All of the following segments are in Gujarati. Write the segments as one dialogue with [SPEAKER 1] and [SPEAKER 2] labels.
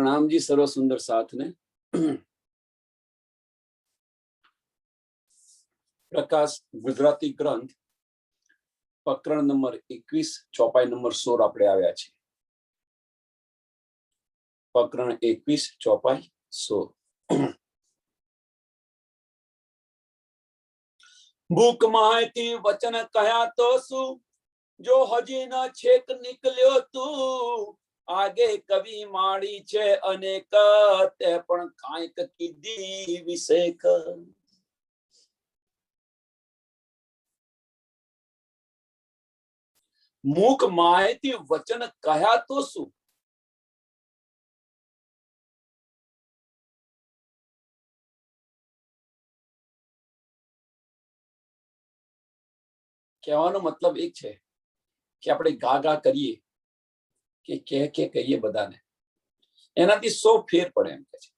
[SPEAKER 1] प्रणाम जी सर्व सुंदर साथ ने। प्रकाश गुजराती ग्रंथ प्रकरण नंबर 21 ચોપાઈ નંબર 16 આપણે આવ્યા છે। પ્રકરણ 21 ચોપાઈ 16। ભૂખ માહિતી વચન કહ્યા તો શું, જો હજી ન છેક નીકળ્યો તું। આગે કવિ માળી છે અનેક, તે પણ કાંઈક કીધી વિશેખ। મૂક માહિતી વચન કહ્યા તો શું, કહેવાનો મતલબ એક છે કે આપણે ગા ગા કરીએ કે કહીએ બધાને, એનાથી 100 ફેર પડે એમ કે છે।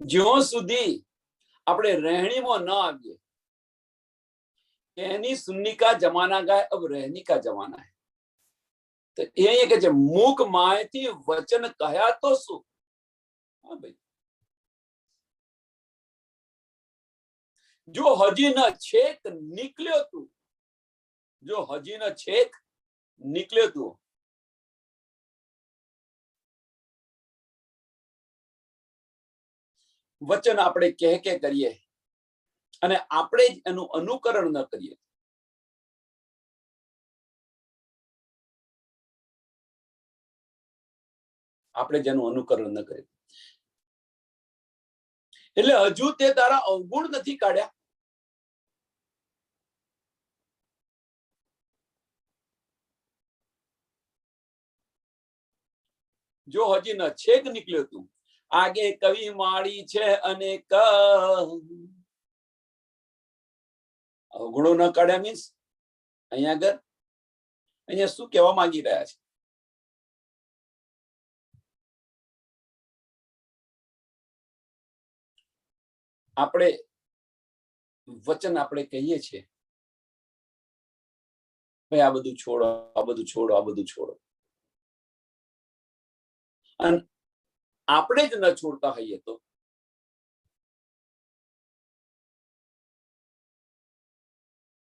[SPEAKER 1] જ્યાં સુધી આપણે રહેણીમાં ન આવીએ, कहनी सुननी का जमाना गया, अब रहनी का जमाना है। तो ये कि मूक माहिती वचन कहया तो शू। हाँ भाई, जो हजी न छेक निकल्यो तू, जो हजी न छेक निकल्यो तू, वचन આપણે કહ કે કરીએ અને આપણે જ એનું અનુકરણ ન કરીએ, આપણે જેનું અનુકરણ ન કરીએ એટલે હજુ તે તારા અવગુણ નથી કાઢ્યા। જો હજી ન છેક નીકળ્યો તું, આગે કવિ માળી છે અનેક। અવગુણો ન કાઢ્યા મીન્સ અહીંયા શું કહેવા માંગી રહ્યા છે? આપણે વચન આપણે કહીએ છીએ ભાઈ આ બધું છોડો, આ બધું છોડો, આ બધું છોડો, અને આપણે જ ન છોડતા હોઈએ તો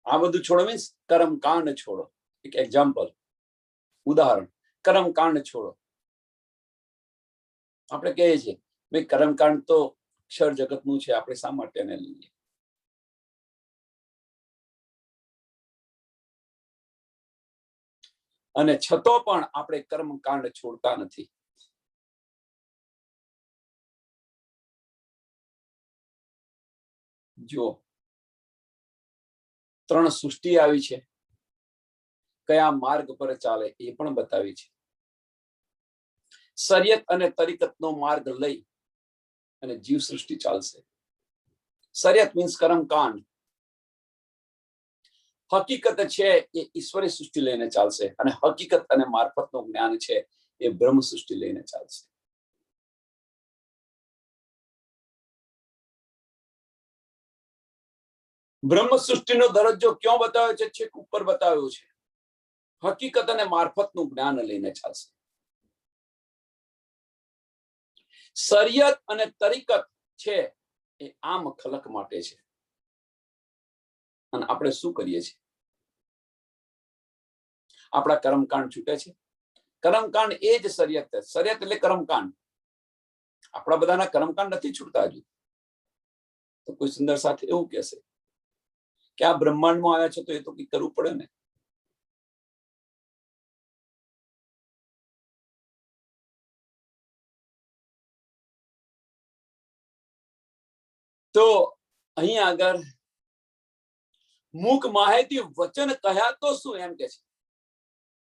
[SPEAKER 1] આ બધું છોડો મીન્સ કર્મકાંડ છોડો। એક એક્ઝામ્પલ, ઉદાહરણ, કર્મકાંડ છોડો। આપણે કહીએ છીએ ભાઈ કર્મકાંડ તો અક્ષર જગતનું છે, આપણે શા માટે એને લઈએ? અને છતો પણ આપણે કર્મકાંડ છોડતા નથી। જો 3 સૃષ્ટિ આવી છે, કયા માર્ગ પર ચાલે એ પણ બતાવી છે। શરિયત અને તરીકતનો માર્ગ લઈ અને જીવ સૃષ્ટિ ચાલશે। શરિયત મીન્સ કર્મકાંડ, હકીકત છે એ ઈશ્વરી સૃષ્ટિ લઈને ચાલશે, અને હકીકત અને મારફતનું જ્ઞાન છે એ બ્રહ્મ સૃષ્ટિ લઈને ચાલશે। બ્રહ્મ સૃષ્ટિનો દરજ્જો ક્યાં બતાવ્યો છે? છેક ઉપર બતાવ્યો છે। હકીકત અને મારફતનું જ્ઞાન લઈને ચાલશે। શરિયત અને તરીકત છે એ આમ ખલક માટે છે, અને આપણે શું કરીએ છીએ? આપણા કર્મકાંડ છૂટે છે। કર્મકાંડ એ જ શરિયત છે। શરિયત એટલે કર્મકાંડ। આપણા બધાના કર્મકાંડ નથી છૂટતા હજુ તો કોઈ સુંદર સાથે એવું કહેશે કે આ બ્રહ્માંડમાં આવ્યા છે તો એ તો કંઈક કરવું પડે ને। તો અહીં આગળ મૂક માહિતી વચન કહ્યા તો શું એમ કે છે?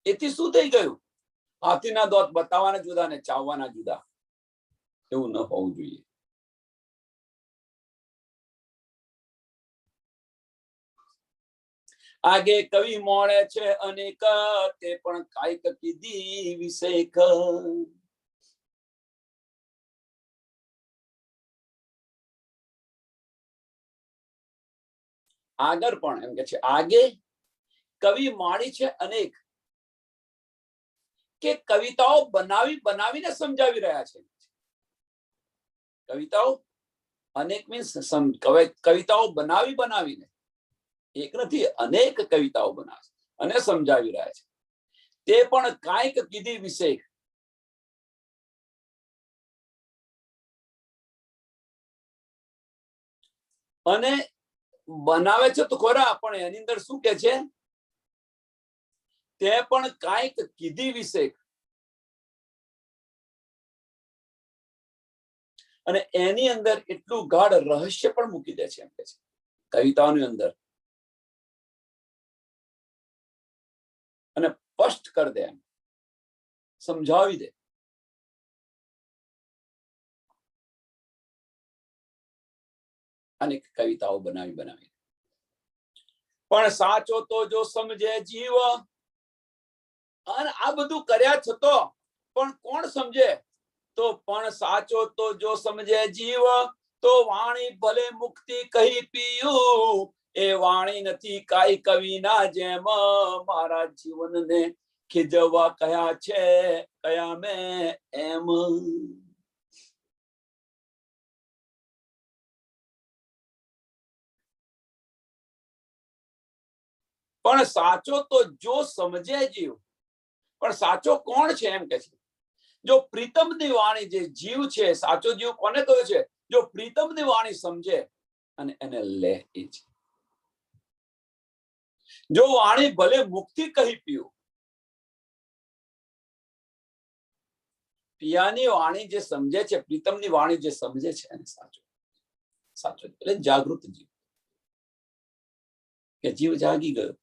[SPEAKER 1] એથી શું થઈ ગયું? હાથીના દાંત બતાવવાના જુદા ને ચાવવાના જુદા, એવું ન હોવું જોઈએ। આગે કવિ મોડે છે અનેક, તે પણ કાંઈક કીધી વિશેખ। આગળ પણ એમ કે છે, આગે કવિ માળી છે અનેક, કે કવિતાઓ બનાવીને સમજાવી રહ્યા છે. કવિતાઓ અનેક મીન્સ કવિતાઓ બનાવીને, એક નથી અનેક કવિતાઓ બનાવે અને સમજાવી રહ્યા છે. તે પણ કાંઈક કીધી વિશે અને બનાવે છે તો ખરા, પણ એની અંદર શું કે છે? તે પણ કાંઈક કીધી વિશે અને એની અંદર એટલું ગાઢ રહસ્ય પણ મૂકી દે છે. એમ કે છે કવિતાઓની અંદર અને સ્પષ્ટ કરી દે, એમ સમજાવી દે. અનેક કવિતાઓ બનાવી પણ સાચો તો જો સમજે જીવ, અને આ બધું કર્યા છતો પણ કોણ સમજે? તો પણ સાચો તો જો સમજે જીવ, તો વાણી ભલે મુક્તિ કહી પીયું, એ વાણી નથી કાઈ કવિના જેમ, મારા જીવનને ખીજવવા કયા છે કયા મેં એમ. પણ સાચો તો જો સમજે જીવ, પણ સાચો કોણ છે? એમ કે છે જો પ્રીતમની વાણી, જે જીવ છે, સાચો જીવ કોને કહ્યું છે? જો પ્રીતમની વાણી સમજે અને એને લે એ છે. જો વાણી ભલે મુક્તિ કહી પીયું, પિયાની વાણી જે સમજે છે, પ્રીતમની વાણી જે સમજે છે એને સાચો એટલે જાગૃત જીવ, કે જીવ જાગી ગયો.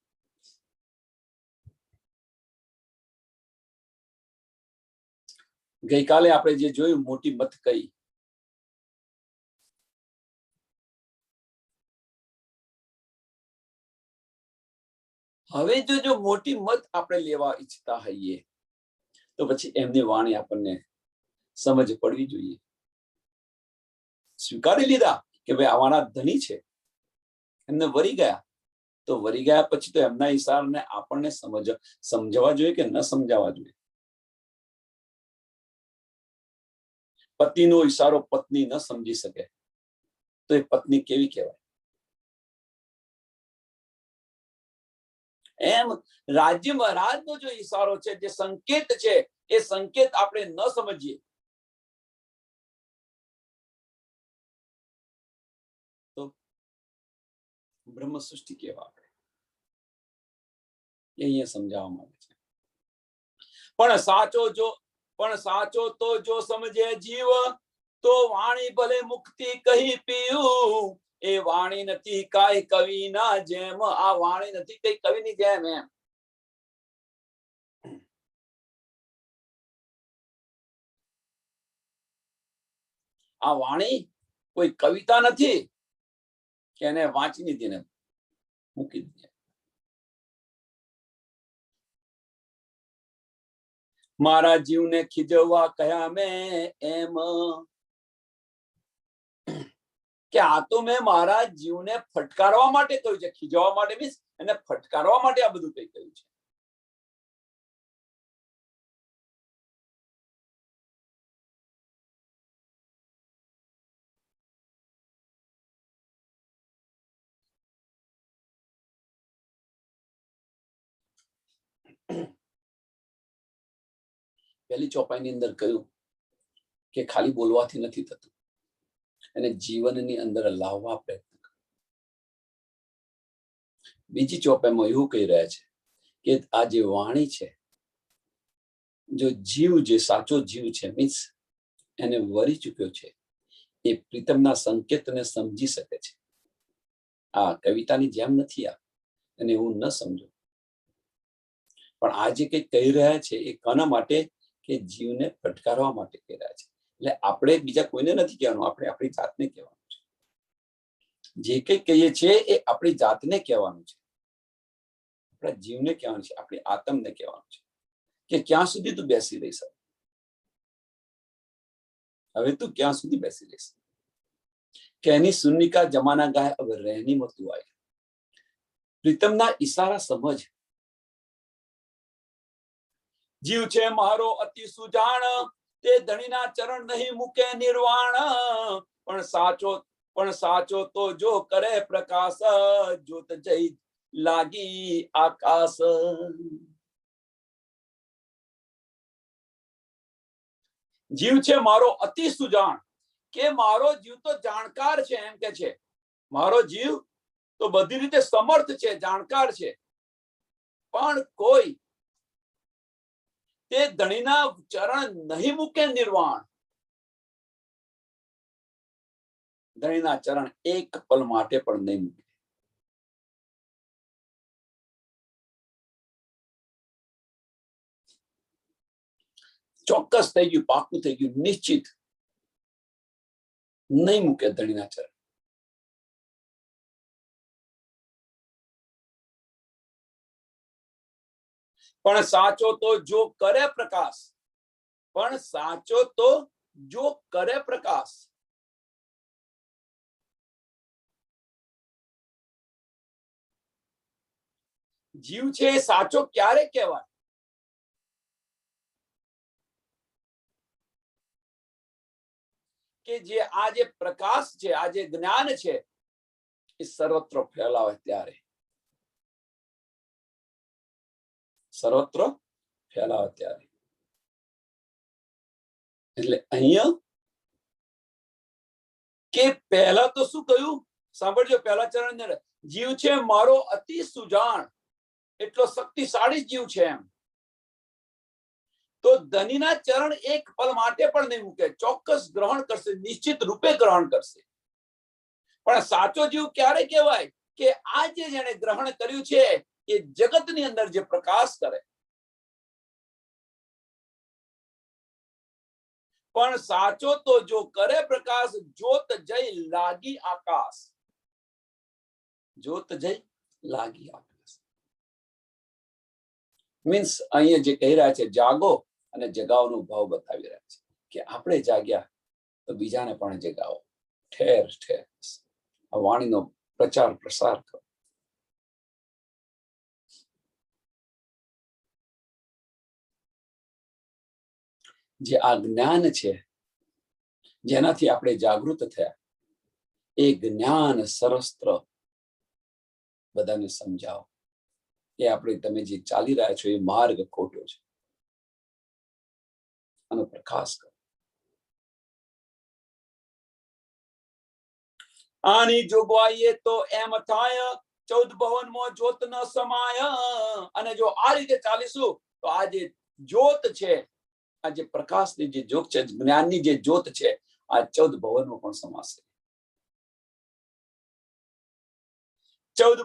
[SPEAKER 1] ગઈકાલે આપણે જે જોયું મોટી મત કઈ, હવે જો મોટી મત આપણે લેવા ઈચ્છતા હોઈએ તો પછી એમની વાણી આપણને સમજ પડવી જોઈએ. સ્વીકારી લીધા કે ભાઈ આવાના ધણી છે, એમને વરી ગયા, તો વરી ગયા પછી તો એમના ઈશારાને આપણને સમજવા જોઈએ કે ન સમજાવવા જોઈએ. પતિનો ઈશારો પત્ની ન સમજી શકે તો એ પત્ની કેવી કહેવાય? એમ રાજ્ય મહારાજનો જો ઈશારો છે, જે સંકેત છે, એ સંકેત આપણે ન સમજીએ તો બ્રહ્મ સૃષ્ટિ કેવા આપણે એ અહીંયા સમજાવવામાં આવે છે. પણ સાચો તો જો સમજે જીવ, તો વાણી ભલે મુક્તિ કહી પીયું, એ વાણી નથી કાઈ કવિના જેમ, આ વાણી નથી કઈ કવિની જેમ. એમ આ વાણી કોઈ કવિતા નથી કે એને વાંચી લીધી ને મૂકી દીધી. મારા જીવને ખીજવવા કયા મેં એમ, કે આ તો મેં મારા જીવને ફટકારવા માટે કહ્યું છે. ખીજવવા માટે મીન્સ એને ફટકારવા માટે આ બધું કઈ કહ્યું છે. પહેલી ચોપાઈની અંદર કહ્યું કે ખાલી બોલવાથી નથી થતું, એને જીવનની અંદર લાવવા પ્રયત્ન કરો. બીજી ચોપાઈમાં એવું કહી રહ્યા છે કે આ જે વાણી છે, જો જીવ, જે સાચો જીવ છે, મીન્સ એને વરી ચૂક્યો છે, એ પ્રીતમના સંકેતને સમજી શકે છે. આ કવિતાની જેમ નથી, આ એને એવું ન સમજો. પણ આ જે કંઈ કહી રહ્યા છે એ કોના માટે? કે જીવને ફટકારવા માટે કહી રહ્યા છે. એટલે આપણે બીજા કોઈને નથી કહેવાનું, આપણે આપણી જાતને કહેવાનું છે. જે કંઈ કહીએ છીએ એ આપણી જાતને કહેવાનું છે, આપણા જીવને કહેવાનું છે, આપણી આત્મને કહેવાનું છે કે ક્યાં સુધી તું બેસી રહીશ? હવે તું ક્યાં સુધી બેસી રહીશ? कहनी सुननी का जमाना गाय अब रहनी मत आए. प्रीतमना इशारा समझ, જીવ છે મારો અતિ સુજાણ, તે ધણીના ચરણ નહીં મૂકે નિર્વાણ, પણ સાચો તો જો કરે પ્રકાશ, જોત જઈ લાગી આકાશ. જીવ છે મારો અતિ સુજાણ, કે મારો જીવ તો જાણકાર છે, એમ કે છે મારો જીવ તો બધી રીતે સમર્થ છે, જાણકાર છે, પણ કોઈ તે ધણીના ચરણ નહીં મૂકે નિર્વાણ. ધણીના ચરણ એક પલ માટે પણ નહીં મૂકે. ચોક્કસ થઈ ગયું, પાકું થઈ ગયું, નિશ્ચિત નહીં મૂકે ધણીના ચરણ. પણ સાચો તો જો કરે પ્રકાશ, પણ સાચો તો જો કરે પ્રકાશ. જીવ છે એ સાચો ક્યારે કહેવાય? કે જે આ જે પ્રકાશ છે, આ જે જ્ઞાન છે, એ સર્વત્ર ફેલાવે ત્યારે. સર્વત્ર ફેલાવે ત્યારે. એટલે અહીંયા કે પહેલા તો શું કહ્યું સાંભળજો, પહેલા ચરણ જીવ છે મારો અતિ સુજાણ, એટલો શક્તિશાળી જીવ છે એમ. તો ધનીના ચરણ એક પલ માટે પણ નહીં મૂકે, ચોક્કસ ગ્રહણ કરશે, નિશ્ચિત રૂપે ગ્રહણ કરશે. પણ સાચો જીવ ક્યારે કહેવાય? કે આ જે જેણે ગ્રહણ કર્યું છે એ જગતની અંદર જે પ્રકાશ કરે. પણ સાચો તો જો કરે પ્રકાશ, જોત જઈ લાગી આકાશ. જોત જઈ લાગી આકાશ મીન્સ અહીંયા જે કહી રહ્યા છે જાગો અને જગાવનો ભાવ બતાવી રહ્યા છે કે આપણે જાગ્યા તો બીજાને પણ જગાવો. ઠેર ઠેર આ વાણીનો પ્રચાર પ્રસાર કરો. જે આ જ્ઞાન છે જેનાથી આપણે જાગૃત થયા, એ જ્ઞાન સરસ્ત્ર બધાને સમજાવો. એ આપણે તમે જે ચાલી રહ્યા છો એ માર્ગ ખોટો છે, આનો પ્રકાશ કરો. આની જોગવાઈએ તો એમ થાય 14 ભવનમાં જ્યોત ન સમાય. અને જો આ રીતે ચાલીશું તો આ જે જ્યોત છે, આ જે પ્રકાશની જે જ્યોત છે, જ્ઞાનની જે જ્યોત છે, આ 14 ભવનમાં પણ સમાશે. 14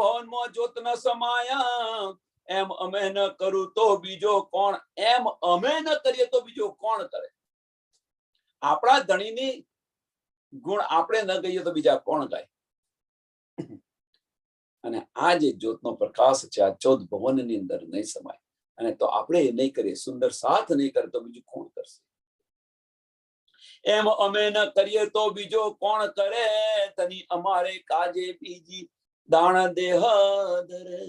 [SPEAKER 1] ભવનમાં જ્યોત ન સમાય. એમ અમે ન કરું તો બીજો કોણ? એમ અમે ન કરીએ તો બીજો કોણ કરે? આપણા ધણીની ગુણ આપણે ન ગઈએ તો બીજા કોણ ગાય? અને આ જે જ્યોતનો પ્રકાશ છે આ 14 ભવનની અંદર નહીં સમાય. અને તો આપણે નહીં કરીએ, સુંદર સાથ નહીં કરે તો બીજું કોણ કરશે? એમ અમે ન કરીએ તો બીજો કોણ કરે? તની અમારે કાજે બીજી દાણ દેહ ધરે.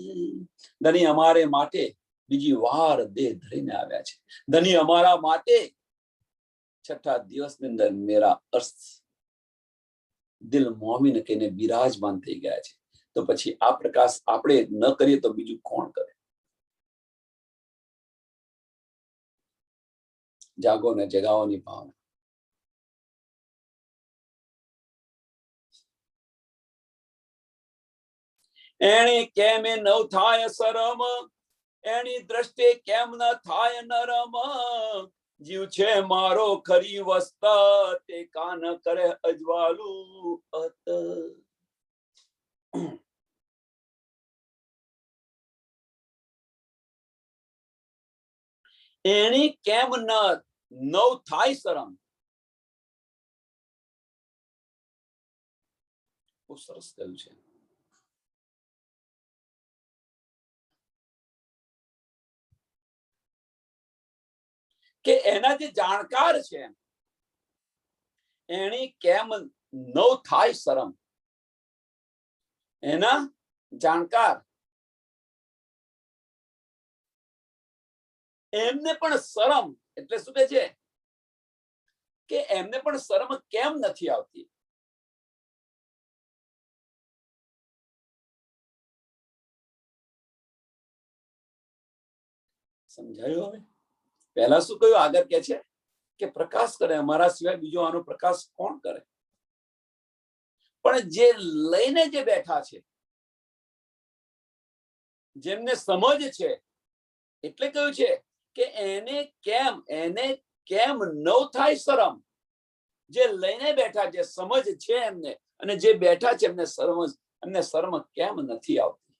[SPEAKER 1] ધની અમારે માટે બીજી વાર દેહ ધરીને આવ્યા છે. ધની અમારા માટે છઠ્ઠા દિવસની અંદર મેરા અર્થ દિલ મોમીન કહીને બિરાજમાન થઈ ગયા છે. તો પછી આ પ્રકાશ આપણે ન કરીએ તો બીજું કોણ કરે? જાગો ને જગાવોની ભાવના. એની કેમ ન થાય શરમ, એની દ્રષ્ટિ કેમ ન થાય નરમ. જીવ છે મારો ખરી વસ્ત, તે કાન કરે અજવાળું અત. એની કેમ ન થાય શરમ. બહુ સરસ કહ્યું છે. કે એના જે જાણકાર છે એની કેમ ન થાય શરમ. એના જાણકાર એમને પણ શરમ એટલે શું કહે છે કે એમને પણ શરમ કેમ નથી આવતી? સમજાયું? હવે પહેલા શું કહ્યું? આગળ કે છે કે પ્રકાશ કરે, અમારા સિવાય બીજો આનો પ્રકાશ કોણ કરે? પણ જે લઈને જે બેઠા છે, જેમને સમજ છે, એટલે કહ્યું છે કે એને કેમ ન થાય શરમ? જે લઈને બેઠા, જે સમજ છે એમને, અને જે બેઠા છે એમને શરમ કેમ નથી આવતી?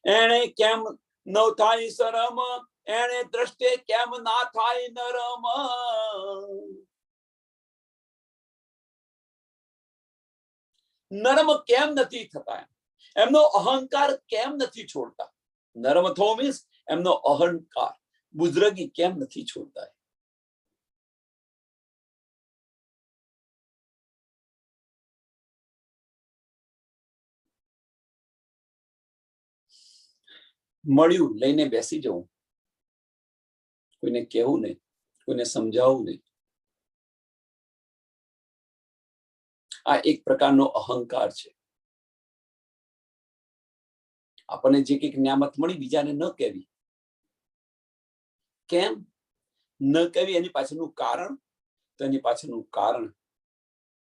[SPEAKER 1] એને કેમ ન થાય શરમ? એને દ્રષ્ટે કેમ ના થાય નરમ? નરમ કેમ નથી થતા? એમનો અહંકાર કેમ નથી છોડતા? નરમ થવો મીન્સ એમનો અહંકાર, બુઝરગી કેમ નથી છોડતા? મળ્યું લઈને બેસી જવું, કોઈને કહેવું નહીં, કોઈને સમજાવવું નહીં. આ એક પ્રકારનો અહંકાર છે. આપણને જે કંઈક નિયામત મળી બીજાને ન કહેવી. કેમ ન કહેવી? એની પાછળનું કારણ, તો એની પાછળનું કારણ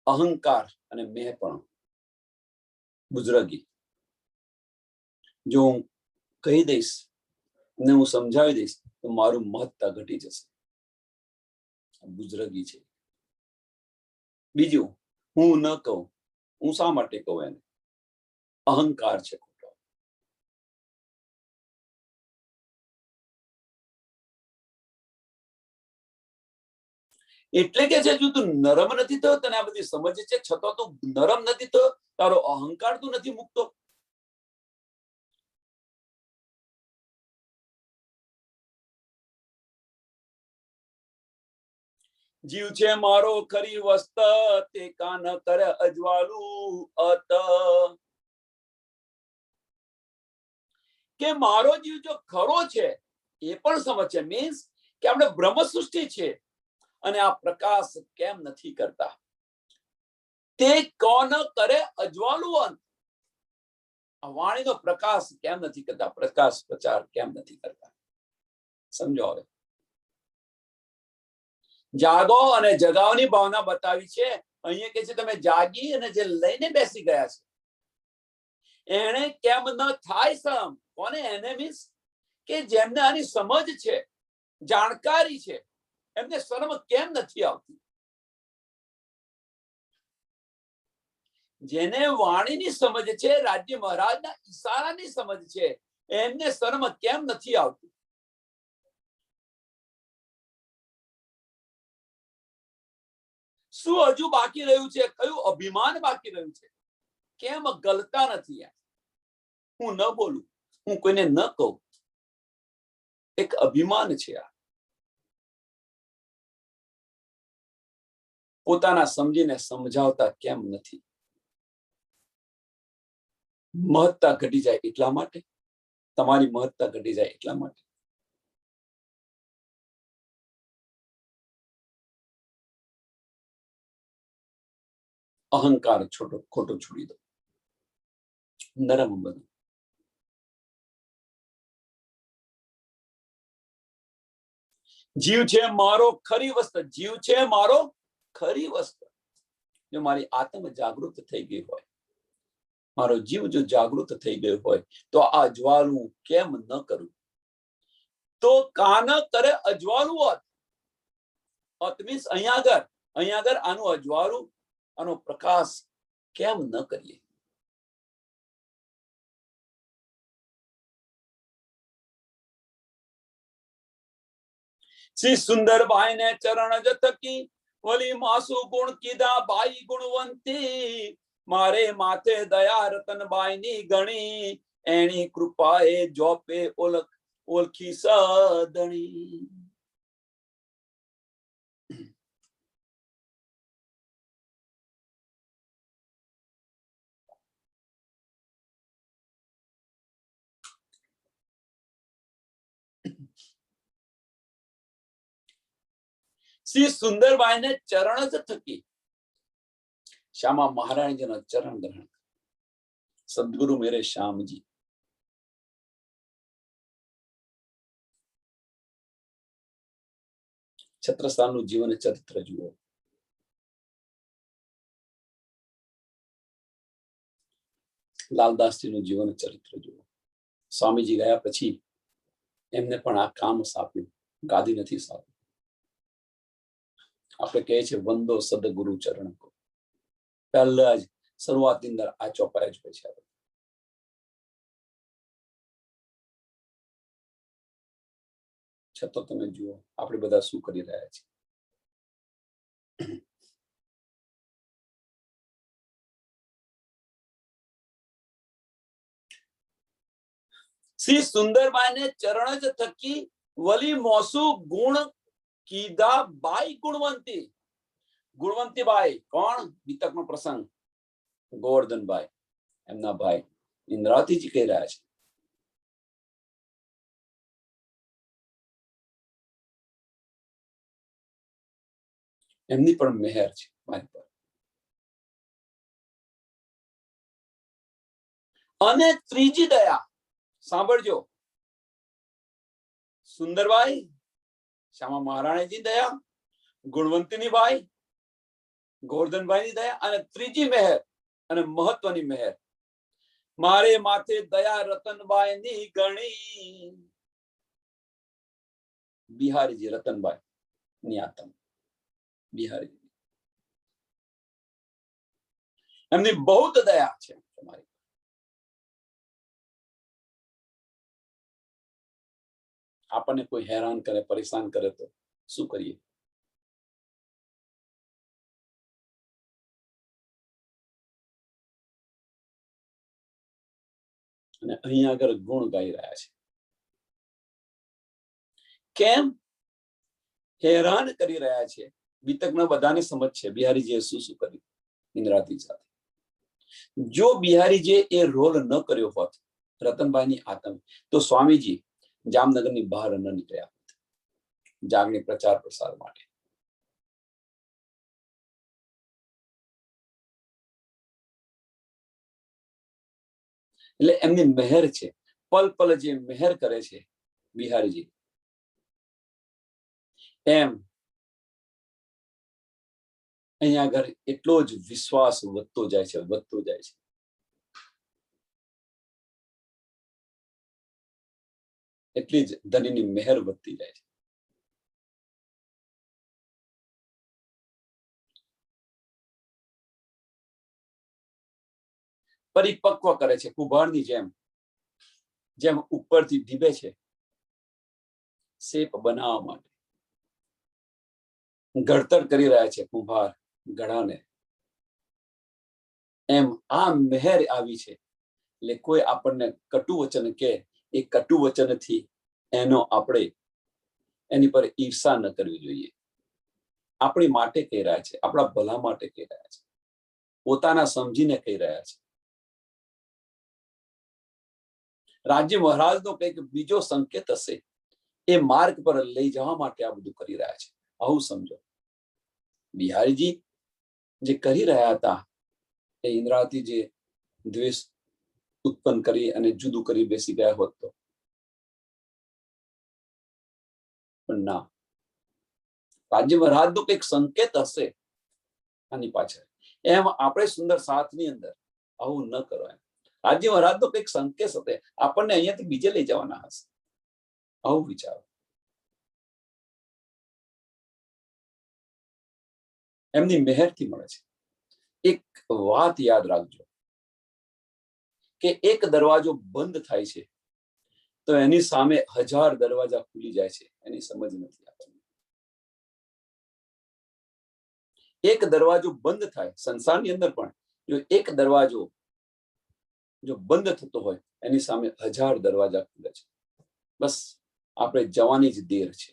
[SPEAKER 1] અહંકાર અને મેંપણ, બુઝરગી. જો હું કહી દઈશ ને હું સમજાવી દઈશ તો મારું મહત્તા ઘટી જશે. બુઝરગી છે. બીજું, હું ન કહું, હું શા માટે કહું? એને અહંકાર છે. એટલે કે છે જો તું નરમ નથી થયો, તને આ બધી સમજ છે છતાં તું નરમ નથી થયો, તારો અહંકાર તું નથી મૂકતો. જીવ છે મારો ખરી વસ્ત, તે કાન કરે અજવાળું અત. કે મારો જીવ જો ખરો છે એ પણ સમજ છે. મીન્સ કે આપણે બ્રહ્મ સૃષ્ટિ છે અને આ પ્રકાશ કેમ નથી કરતા? તે કોણ કરે અજવાળું અંત? આ વાણીનો પ્રકાશ કેમ નથી કરતા? પ્રકાશ પ્રચાર કેમ નથી કરતા? સમજો. હવે જાગો અને જગાવની ભાવના બતાવી છે. અહીંયા કે છે તમે જાગી અને જે લઈને બેસી ગયા છે એને કેમ ન થાય શરમ? કોને? એને મીન્સ કે જેમને આની સમજ છે, જાણકારી છે, એમને શરમ કેમ નથી આવતી? જેને વાણીની સમજ છે, રાજ્ય મહારાજના ઈશારાની સમજ છે, એમને શરમ કેમ નથી આવતી? શું હજુ બાકી રહ્યું છે? કયું અભિમાન બાકી રહ્યું છે? કેમ ગલતા નથી? હું ન બોલું, હું કોઈને ન કહું, એક અભિમાન છે. આ પોતાના સમજીને સમજાવતા કેમ નથી? મહત્તા ઘટી જાય એટલા માટે, તમારી મહત્તા ઘટી જાય એટલા માટે. અહંકાર ખોટો છોડી દો, નરમ બનો. જીવ છે મારો ખરી વસ્ત, જીવ છે મારો ખરી વસ્ત. જો મારી આત્મ જાગૃત થઈ ગઈ હોય, મારો જીવ જો જાગૃત થઈ ગયો હોય તો આ જ્વાળું કેમ ન કરું? તો કાન કરે અજવાળું અત મીન્સ અહીંયા આગળ આનું અજવાળું, આનો પ્રકાશ કેમ ન કરીએ? શ્રી સુંદરબાઈ ને ચરણ જ થકી વલી માસુ ગુણ કીધા, બાઈ ગુણવંતી મારે માથે દયા રતનબાઈ ની ગણી, એની કૃપાએ જોપે ઓળખી સદણી. શ્રી સુંદરબાઈને ચરણ જ થકી શ્યામા મહારાણીજીના ચરણ ગ્રહણ. સદગુરુ મેરે શ્યામજી. છત્રસાલનું જીવન ચરિત્ર જુઓ. લાલદાસજીનું જીવન ચરિત્ર જુઓ. સ્વામીજી ગયા પછી એમને પણ આ કામ સાપ્યું, ગાદી નથી સાપ્યું. આપણે કહે છે વંદો સદગુરુ ચરણ કો. પહેલા જ શરૂઆતની અંદર આ ચોપાઈ જ હોય છે. છતાં તમે જુઓ આપણે બધા શું કરી રહ્યા છીએ. શ્રી સુંદરબાઈને ચરણ જ થકી વલી મોસુ ગુણ કીધા બાઈ ગુણવંતી. ગુણવંતી બાઈ કોણ? બીતકનો પ્રસંગ. ગોવર્ધનભાઈ એમના ભાઈ ઇન્દ્રાવતીજી કહી રહ્યા છે. એમની પણ મહેર છે મારી પર. અને ત્રીજી દયા સાંભળજો. સુંદરબાઈ, શ્યામા મહારાણીજી દયા, ગુણવંતીની બાઈ, ગોવર્ધનભાઈની દયા, અને ત્રીજી મહેર અને મહત્વની મહેર મારે માથે દયા રતનબાઈની ગણી. બિહારીજી રતનબાઈ ની આતમ. બિહારી એમની બહુ દયા છે તમારી. આપણને કોઈ હેરાન કરે, પરેશાન કરે તો શું કરીએ? અને અહીંયા આગળ ગુણ ગાઈ રહ્યા છે. કેમ હેરાન કરી રહ્યા છે? બીતકના બધાને સમજ છે બિહારીજીએ શું શું કર્યું ઇન્દ્રાવતી સાથે. જો બિહારીજીએ એ રોલ ન કર્યો હોત રતનભાઈની આતમ, તો સ્વામીજી જામનગરની બહાર ન નીકળ્યા હોત જાગણી પ્રચાર પ્રસાર માટે. એટલે એમની મહેર છે. પલ પલ જે મહેર કરે છે બિહારીજી, એમ અહીંયા આગળ એટલો જ વિશ્વાસ વધતો જાય છે, વધતો જાય છે. એટલી જ ધનની મહેર વધતી જાય છે. પરિપક્વ કરે છે કુંભારની જેમ. જેમ ઉપરથી ઢીબે છે શેપ બનાવવા માટે, ઘડતર કરી રહ્યા છે કુંભાર ઘડાને, એમ આ મહેર આવી છે. એટલે કોઈ આપણને કટુ વચન કે એ કટુ વચનથી એનો આપણે એની પર ઈર્ષા ન કરવી જોઈએ. આપણી માટે કહી રહ્યા છે, આપણા ભલા માટે કહી રહ્યા છે, પોતાના સમજીને કહી રહ્યા છે. રાજ્ય મહારાજનો કંઈક બીજો સંકેત હશે, એ માર્ગ પર લઈ જવા માટે આ બધું કરી રહ્યા છે. આવું સમજો. બિહારીજી જે કરી રહ્યા હતા એ ઇન્દ્રાવતી જે દ્વેષ ઉત્પન્ન કરી અને જુદું કરી બેસી ગયા હોત તો, પણ ના, રાજ્ય મહારાજનો કંઈક સંકેત હશે આની પાછળ. એમ આપણે સુંદર સાથની અંદર આવું ન કરો. રાજ્ય મહારાજનો કંઈક સંકેત હશે, આપણને અહીંયાથી બીજે લઈ જવાના હશે. આવું વિચારો. એમની મહેરથી મળે છે. એક વાત યાદ રાખજો કે એક દરવાજો બંધ થાય છે તો એની સામે 1000 દરવાજા ખુલી જાય છે. એની સમજ નથી આપણને. એક દરવાજો બંધ થાય સંસારની અંદર પણ, જો એક દરવાજો જો બંધ થતો હોય એની સામે 1000 દરવાજા ખુલે છે. બસ આપણે જવાની જ દેર છે.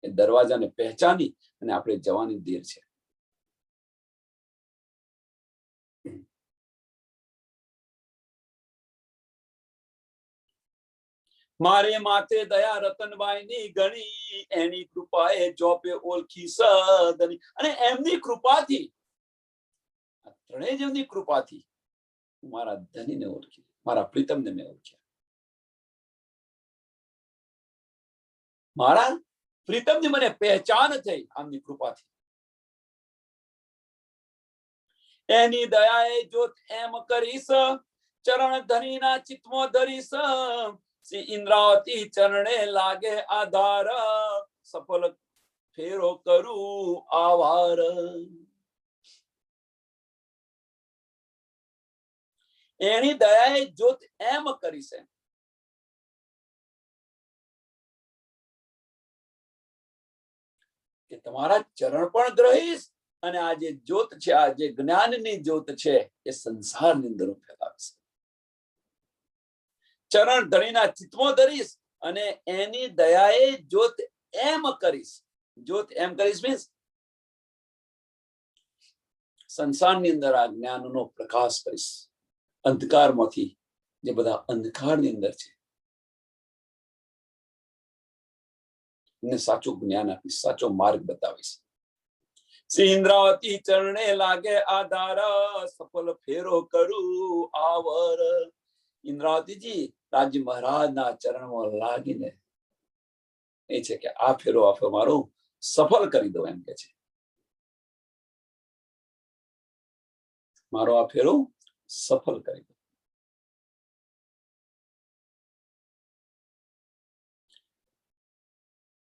[SPEAKER 1] એ દરવાજાને પહેચાની અને આપણે જવાની દેર છે. મારે માથે દયા રતનબાઈ ની ગણી, એની કૃપાએ જોપે ઓળખી સદની. અને એમની કૃપાથી, ત્રણેય જણની કૃપાથી મારા ધનીને ઓળખી, મારા પ્રીતમને મેં ઓળખ્યા. મારા પ્રીતમની મને પહેચાન થઈ આમની કૃપાથી. એની દયાએ જોત એમ કરીશ, ચરણ ધનીના ચિત્તમાં ધરીશ. શ્રી ઇન્દ્રાવતી ચરણે લાગે આધાર, સફળ ફેરો કરું આવાર. એની દયાએ જોત એમ કરીશ, કે તમારા ચરણ પણ ગ્રહીશ, અને આ જે જ્યોત છે, આ જે જ્ઞાનની જ્યોત છે, એ સંસારની અંદર ફેલાવીશ. ચરણ ધણીના ચિત્તમાં ધરીશ, અને એની દયાએ જ્યોત એમ કરીશ. જ્યોત એમ કરીશ મીન્સ સંસારની અંદર આ જ્ઞાનનો પ્રકાશ કરીશ. અંધકારમાંથી જે બધા અંધકારની અંદર છે ને સાચું જ્ઞાન આપીશ, સાચો માર્ગ બતાવીશ. શ્રી ઇન્દ્રાવતી ચરણે લાગે આધાર, સફળ ફેરો કરું આવર. ઇન્દ્રાવતીજી રાજી મહારાજના ચરણમાં લાગીને એ છે કે આ ફેરો આપો મારો સફળ કરી દો, એમ કે છે. મારો આ ફેરો સફળ કરી દો.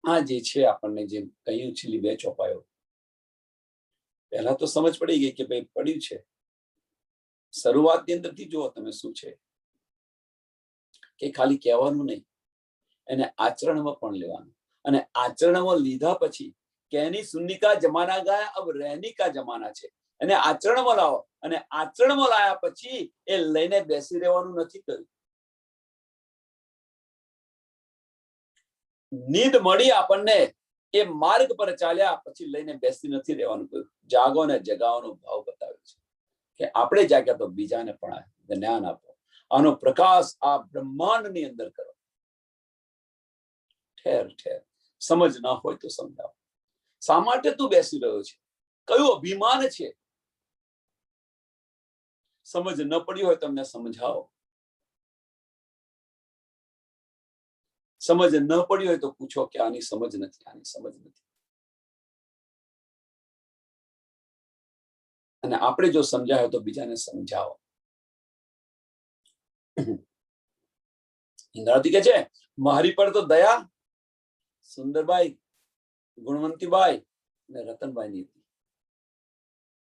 [SPEAKER 1] આ જે છે આપણને જે કહ્યું છે બે ચોપાયો, પહેલા તો સમજ પડી ગઈ કે ભાઈ પડ્યું છે. શરૂઆતની અંદરથી જુઓ તમે શું છે કે ખાલી કહેવાનું નહીં, એને આચરણમાં પણ લેવાનું. અને આચરણમાં લીધા પછી કેની સુન્ની કા જમાના ગયા, અબ રહેની કા જમાના છે. એને આચરણમાં લાવો, અને આચરણમાં લાયા પછી એ લઈને બેસી રહેવાનું નથી કર્યું. નીંદ મળી આપણને, એ માર્ગ પર ચાલ્યા પછી લઈને બેસી નથી રહેવાનું કર્યું. જાગો ને જગાવવાનો ભાવ બતાવ્યો છે કે આપણે જાગ્યા તો બીજાને પણ જ્ઞાન આપો. આનો પ્રકાશ આ બ્રહ્માંડની અંદર કરો. ઠેર ઠેર સમજ ના હોય તો સમજાવો. શા માટે તું બેસી રહ્યો છે? કયું અભિમાન છે? સમજ ન પડી હોય તમને સમજાવો. સમજ ન પડી હોય તો પૂછો કે આની સમજ નથી, આની સમજ નથી. અને આપણે જો સમજાયો તો બીજાને સમજાવો. ઇન્દ્રાવતી કે છે મારી પર તો દયા સુંદરબાઈ, ગુણવંતીબાઈ અને રતનબાઈ હતી,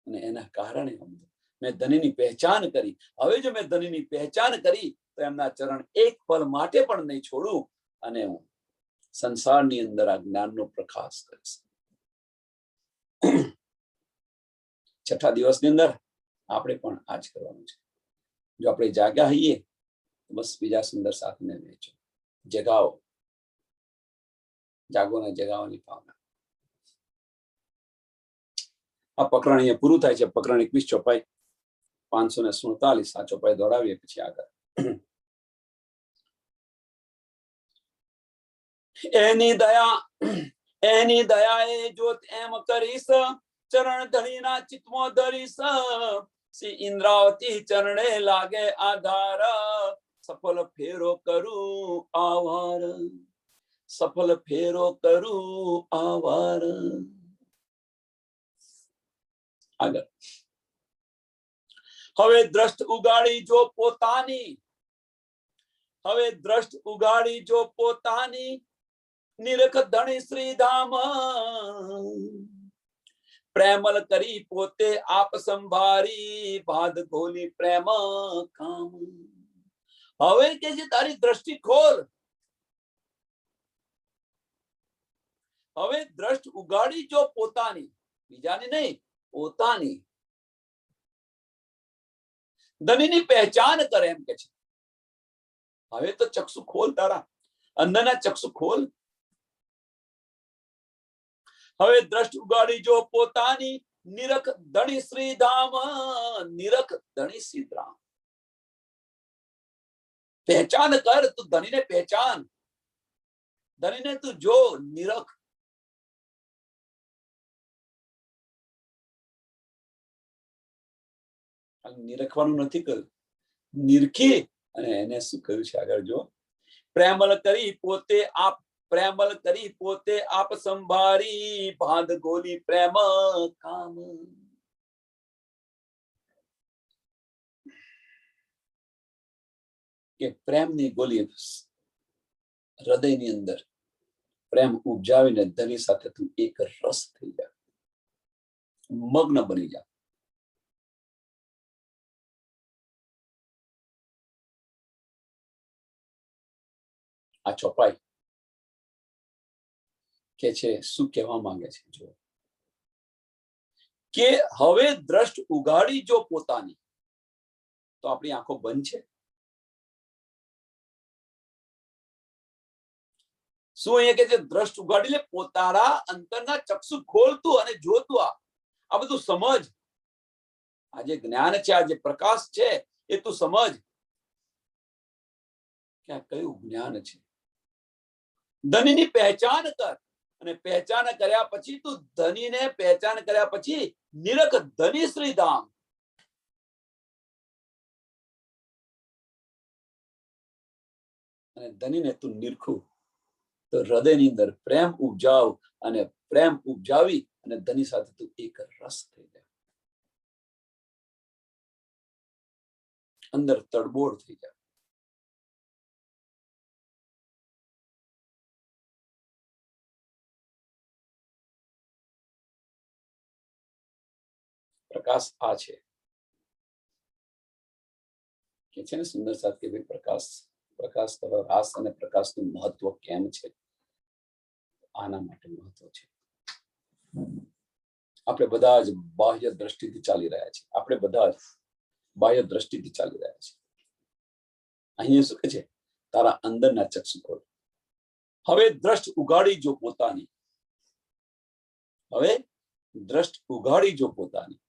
[SPEAKER 1] અને એના કારણે મેં ધનીની પહેચાન કરી. હવે જો મેં ધનીની પહેચાન કરી તો એમના ચરણ એક પલ માટે પણ નહીં છોડું, અને હું સંસારની અંદર આ જ્ઞાનનો પ્રકાશ કરીશ. છઠ્ઠા દિવસની અંદર આપણે પણ આ જ કરવાનું છે. જો આપણે જાગ્યા હોઈએ તો બસ બીજા સુંદર સાથને વેચો, જગાવો. જાગોને જગાવવાની ભાવના. આ પ્રકરણ અહીંયા પૂરું થાય છે. પ્રકરણ 21 ચોપાઈ 547. આ ચોપાઈ દોડાવીએ પછી આગળ. એની દયાએ જોત એમ કરીશ, ચરણ ધણીના ચિત્તમાં ધરીશ. શ્રી ઇન્દ્રાવતી ચરણે લાગે આધાર, સફળ ફેરો કરું આવાર. સફળ ફેરો કરું આવાર. આગળ. હવે દ્રષ્ટ ઉગાડી જો પોતાની, હવે દ્રષ્ટ ઉગાડી જો પોતાની, નિરખ ધણી શ્રીધામ. પ્રેમલ કરી પોતે આપ સંભારી, બાદ ખોલી પ્રેમ કામ. હવે કે છે તારી દ્રષ્ટિ ખોલ. હવે દ્રષ્ટ ઉગાડી જો પોતાની, બીજાની નહીં, પોતાની. ધનીની પહેચાન કરે એમ કે છે. હવે તો ચક્ષુ ખોલ, તારા અંદરના ચક્ષુ ખોલ. હવે દ્રષ્ટ ઉગાડી જો પોતાની, નિરખ ધણી શ્રીધામ. નિરખ ધણી શ્રીધામ. પહેચાન કર, તું ધણીને પહેચાન. ધનીને તું જો, નિરખ. નિરખવાનું નથી કહ્યું, નિરખી અને એને શું કહ્યું છે આગળ જો, પ્રેમલ કરી પોતે આપ, પ્રેમલ કરી પોતે આપ સંભાળી, ભાંધ ગોલી પ્રેમ કામ. કે પ્રેમની ગોલી હૃદયની અંદર પ્રેમ ઉપજાવીને ધની સાથે તું એક રસ થઈ જા, મગ્ન બની જા. આ ચોપાઈ કે છે શું કહેવા માંગે છે જો, કે હવે દ્રષ્ટ ઉગાડી જો પોતાની, તો આપણી આંખો બંધ છે. શું અહીંયા કે છે દ્રષ્ટ ઉગાડી લે, પોતાના અંતરના ચક્ષુ ખોલતું અને જોતું. આ બધું સમજ. આ જે જ્ઞાન છે, આ જે પ્રકાશ છે, એ તું સમજ કે આ કયું જ્ઞાન છે. ધનીની પહેચાન કર, અને પહેચાન કર્યા પછી તું ધનીને પહેચાન કર્યા પછી નિરખ ધની શ્રી ધામ. અને ધનીને તું નિરખું તો હૃદયની અંદર પ્રેમ ઉપજાવ, અને પ્રેમ ઉપજાવી અને ધની સાથે તું એક રસ થઈ જાય, અંદર તડબોળ થઈ જાય. પ્રકાશ આ છે કે છે ને સુંદર સાથ કે ભાઈ પ્રકાશ, પ્રકાશ તરફ રાસ અને પ્રકાશનું મહત્વ કેમ છે. આના માટે મહત્વ છે. આપણે બધા જ બાહ્ય દ્રષ્ટિથી ચાલી રહ્યા છે, આપણે બધા જ બાહ્ય દ્રષ્ટિથી ચાલી રહ્યા છે. અહીંયા શું કહે છે, તારા અંદરના ચક્ષુ ખોલ. હવે દ્રષ્ટ ઉગાડી જો પોતાની, હવે દ્રષ્ટ ઉગાડી જો પોતાની,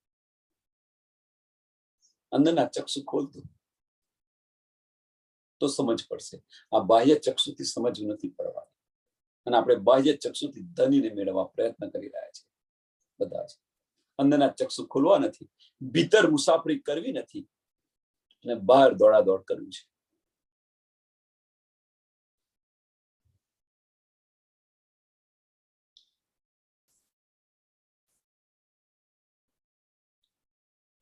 [SPEAKER 1] અંદરના ચક્ષુ ખોલતું તો સમજ પડશે. આ બાહ્ય ચક્ષુથી સમજ નથી પડવાની, અને આપણે બાહ્ય ચક્ષુથી ધનીને મેળવવા પ્રયત્ન કરી રહ્યા છીએ બધા જ. અંદરના ચક્ષુ ખોલવા નથી, ભીતર મુસાફરી કરવી નથી, અને બહાર દોડાદોડ કરવી છે.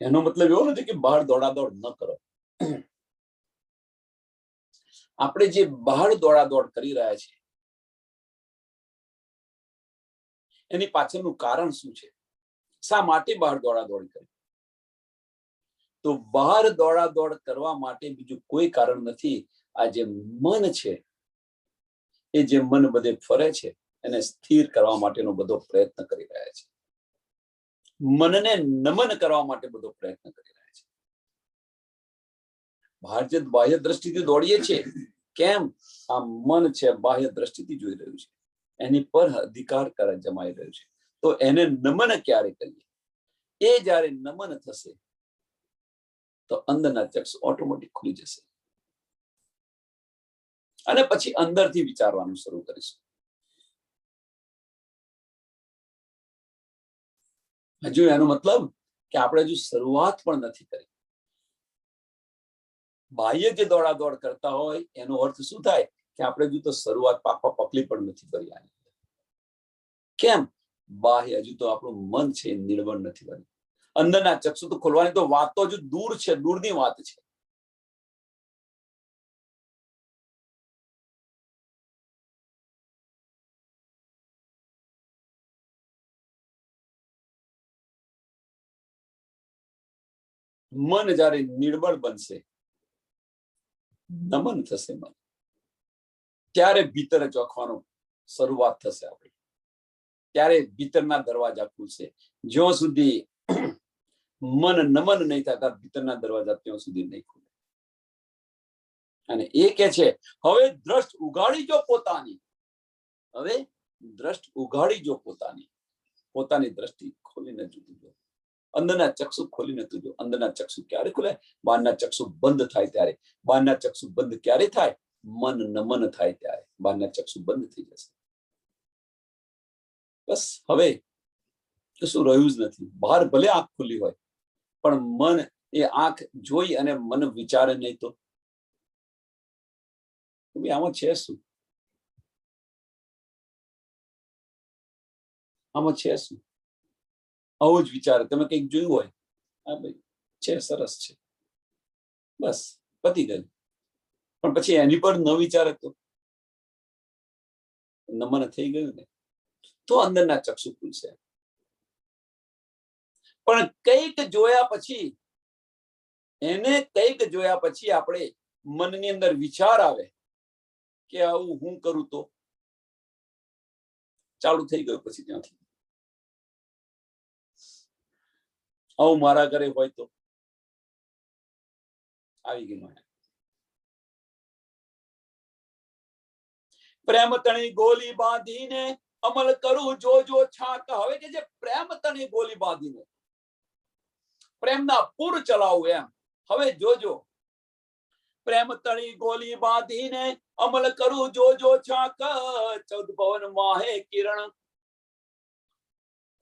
[SPEAKER 1] એનો મતલબ એવો નથી કે બહાર દોડાદોડ ન કરો. આપણે જે બહાર દોડાદોડ કરી રહ્યા છીએ એની પાછળનું કારણ શું છે, શા માટે બહાર દોડાદોડ કરી? તો બહાર દોડાદોડ કરવા માટે બીજું કોઈ કારણ નથી. આ જે મન છે, એ જે મન બધે ફરે છે, એને સ્થિર કરવા માટેનો બધો પ્રયત્ન કરી રહ્યા છે. મનને નમન કરવા માટે બધો પ્રયત્ન કરી રહ્યા છે. બાહ્ય દ્રષ્ટિથી દોડીએ છીએ કેમ? આ મન છે બાહ્ય દ્રષ્ટિથી જોઈ રહ્યું છે, એની પર અધિકાર જમાઈ રહ્યું છે. તો એને નમન ક્યારે કરીએ? એ જ્યારે નમન થશે તો અંદરના ચક્ષુ ઓટોમેટિક ખુલી જશે, અને પછી અંદરથી વિચારવાનું શરૂ કરીશું. હજુ એનો મતલબ કે આપણે હજુ શરૂઆત પણ નથી કરી. બાહ્ય જે દોડાદોડ કરતા હોય એનો અર્થ શું થાય કે આપણે હજુ તો શરૂઆત પાકવા પકલી પણ નથી કરી. કેમ? બાહ્ય હજુ તો આપણું મન છે નિર્બળ નથી બન્યું. અંદરના ચક્ષુ તો ખોલવાની તો વાત તો હજુ દૂર છે, દૂરની વાત છે. મન જ્યારે નિર્બળ બનશે, નમન થશે મન, ત્યારે ભીતર ચોખવાનું શરૂઆત થશે આપણી, ત્યારે ભીતરના દરવાજા ખુલશે. જ્યાં સુધી મન નમન નહીં થતા ભીતરના દરવાજા ત્યાં સુધી નહીં ખુલે. અને એ કે છે હવે દ્રષ્ટ ઉગાડી જો પોતાની, હવે દ્રષ્ટ ઉગાડી જો પોતાની, પોતાની દ્રષ્ટિ ખોલીને જોજો, અંદરના ચક્ષુ ખોલીને જોજો. અંદરના ચક્ષુ ક્યારે ખુલે? બહારના ચક્ષુ બંધ થાય ત્યારે. બહારના ચક્ષુ બંધ ક્યારે થાય? મન નમન થાય ત્યારે બહારના ચક્ષુ બંધ થઈ જશે. બસ હવે કશું રહ્યું જ નથી. બહાર ભલે આંખ ખુલ્લી હોય પણ મન એ આંખ જોઈ અને મન વિચારે નહીં તો આમાં છે શું? આમાં છે શું? આવું જ વિચારે. તમે કંઈક જોયું હોય, હા ભાઈ છે, સરસ છે, બસ પતી ગયું. પણ પછી એની પર ન વિચારે તો નમન થઈ ગયું ને, તો અંદરના ચક્ષુ ખુલશે. પણ કંઈક જોયા પછી, એને કંઈક જોયા પછી આપણે મનની અંદર વિચાર આવે કે આવું હું કરું તો ચાલુ થઈ ગયું. પછી ત્યાંથી આવું મારા ઘરે હોય તો આવી ગયું. પ્રેમ તણી ગોલી બાંધીને અમલ કરું જોજો છાક. હવે કે જે પ્રેમ તણી ગોલી બાંધીને પ્રેમના પૂર ચલાવું એમ. હવે જોજો પ્રેમ તણી ગોલી બાંધીને અમલ કરું જોજો છાક. 14 ભવન માહે કિરણ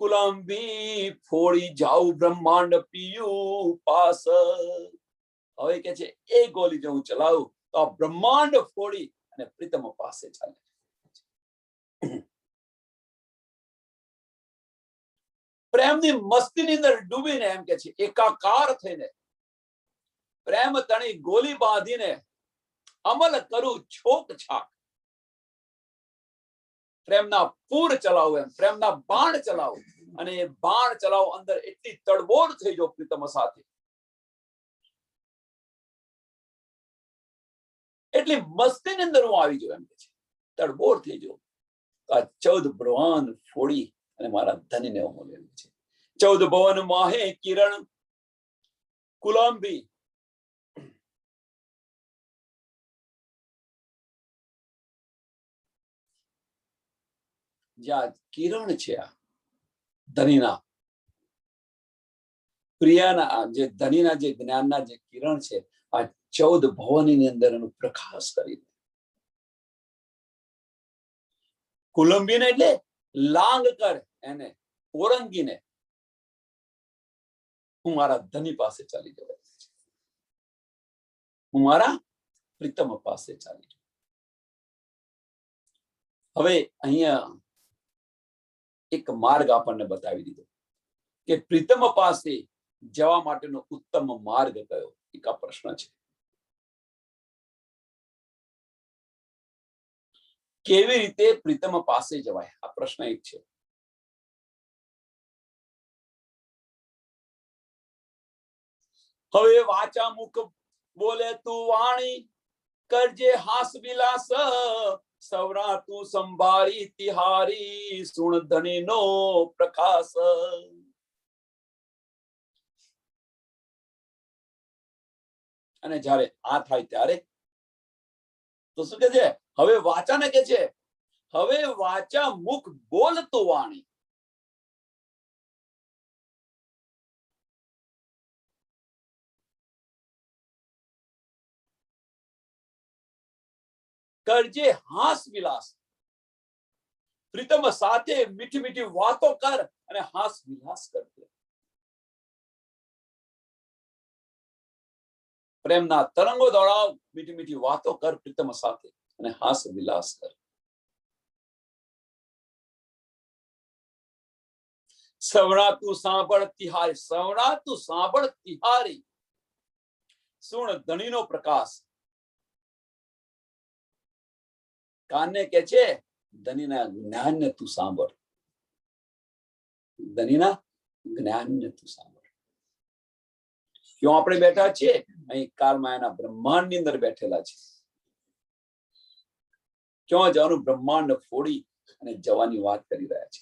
[SPEAKER 1] કુલાંબી ફોડી જાઉં બ્રહ્માંડ પીયું પાસ. હવે કે છે એ ગોલી જો હું ચલાવું તો આ બ્રહ્માંડ ફોડી અને પ્રીતમ પાસે ચાલે. પ્રેમની મસ્તીની અંદર ડૂબીને એમ કે છે એકાકાર થઈને પ્રેમ તણી ગોલી બાંધીને અમલ કરું છોક છાક. પ્રેમના પૂર ચલાવું એમ, પ્રેમના બાણ ચલાવું. અને એ બાણ ચલાવો અંદર એટલી તડબોળ થઈ જો પ્રીતમ સાથે, એટલી મસ્તીની અંદર હું આવી જાઉં એમ કે છે. તડબોળ થઈ જાઉં તો આ 14 ભુવન ફોડી અને મારા ધનીને મળે છે. 14 ભવન માહે કિરણ કુલાંબી. જ્યાં કિરણ છે આ ધનીના પ્રિયાના, જે ધનીના જે જ્ઞાનના જે કિરણ છે, આ 14 ભવનની અંદર એનો પ્રકાશ કરી. કુલંબીને એટલે લાંગ કર, એને ઓરંગીને હું મારા ધની પાસે ચાલી જવાય, હું મારા પ્રીતમ પાસે ચાલી જાઉં. હવે અહીંયા એક માર્ગ આપણને બતાવી દીધો કે પ્રીતમ પાસે જવા માટેનો ઉત્તમ માર્ગ કયો? એક આ પ્રશ્ન છે. કેવી રીતે પ્રીતમ પાસે જવાય? આ પ્રશ્ન એક છે. હવે વાચા મુખ બોલે તું વાણી, કરજે હાસ વિલાસ, સવરા તું સંભાળી તિહારી, સુણ ધની નો પ્રકાશ. અને જ્યારે આ થાય ત્યારે તો શું કે છે? હવે વાચાને કે છે હવે વાચા મુખ બોલતું વાણી. કરજે હાસ વિલાસ, પ્રીતમ સાથે મીઠી મીઠી વાતો કર અને હાસ વિલાસ કરજે. પ્રેમના તરંગો દોડાવ, મીઠી મીઠી વાતો કર પ્રીતમ સાથે અને હાસ વિલાસ કર. સવરા તું સાંભળ તિહારી, સવરા તું સાંભળ તિહારી, સુણ ધણીનો પ્રકાશ. કાનને કે છે ધનીના જ્ઞાનને તું સાંભળ, ધનીના જ્ઞાનને તું સાંભળ. ક્યાં આપણે બેઠા છીએ? અહીં કાળમાયાના બ્રહ્માંડની અંદર બેઠેલા છે. ક્યાં જવાનું? બ્રહ્માંડ ફોડી અને જવાની વાત કરી રહ્યા છે.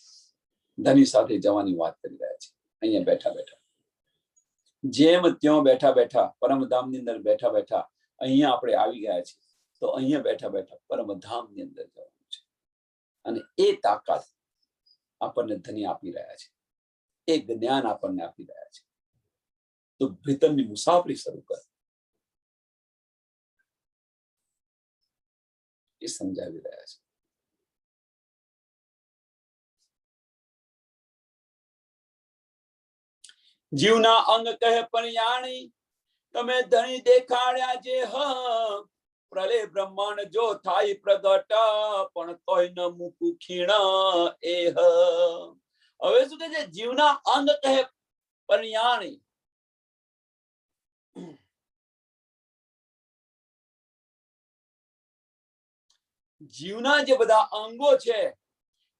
[SPEAKER 1] ધની સાથે જવાની વાત કરી રહ્યા છે. અહીંયા બેઠા બેઠા, જેમ ત્યાં બેઠા બેઠા પરમધામની અંદર બેઠા બેઠા અહીંયા આપણે આવી ગયા છીએ. તો અહીંયા બેઠા બેઠા પરમધામની અંદર જવાનું છે. અને એ તાકાત આપણને ધની આપી રહ્યા છે, એ જ્ઞાન આપણને આપી રહ્યા છે. તો ભીતરની મુસાફરી શરૂ કર. એ સમજાવી રહ્યા છે. જીવના અંગ કહે પણિયાણી તમે ધણી દેખાડ્યા જે હ પ્રલય બ્રહ્માંડ જો થાય પ્રગટ પણ તોય ન મૂકું ખીણ એ હ. હવે શું કે છે? જીવના અંગ કહે પણિયાણી. જીવના જે બધા અંગો છે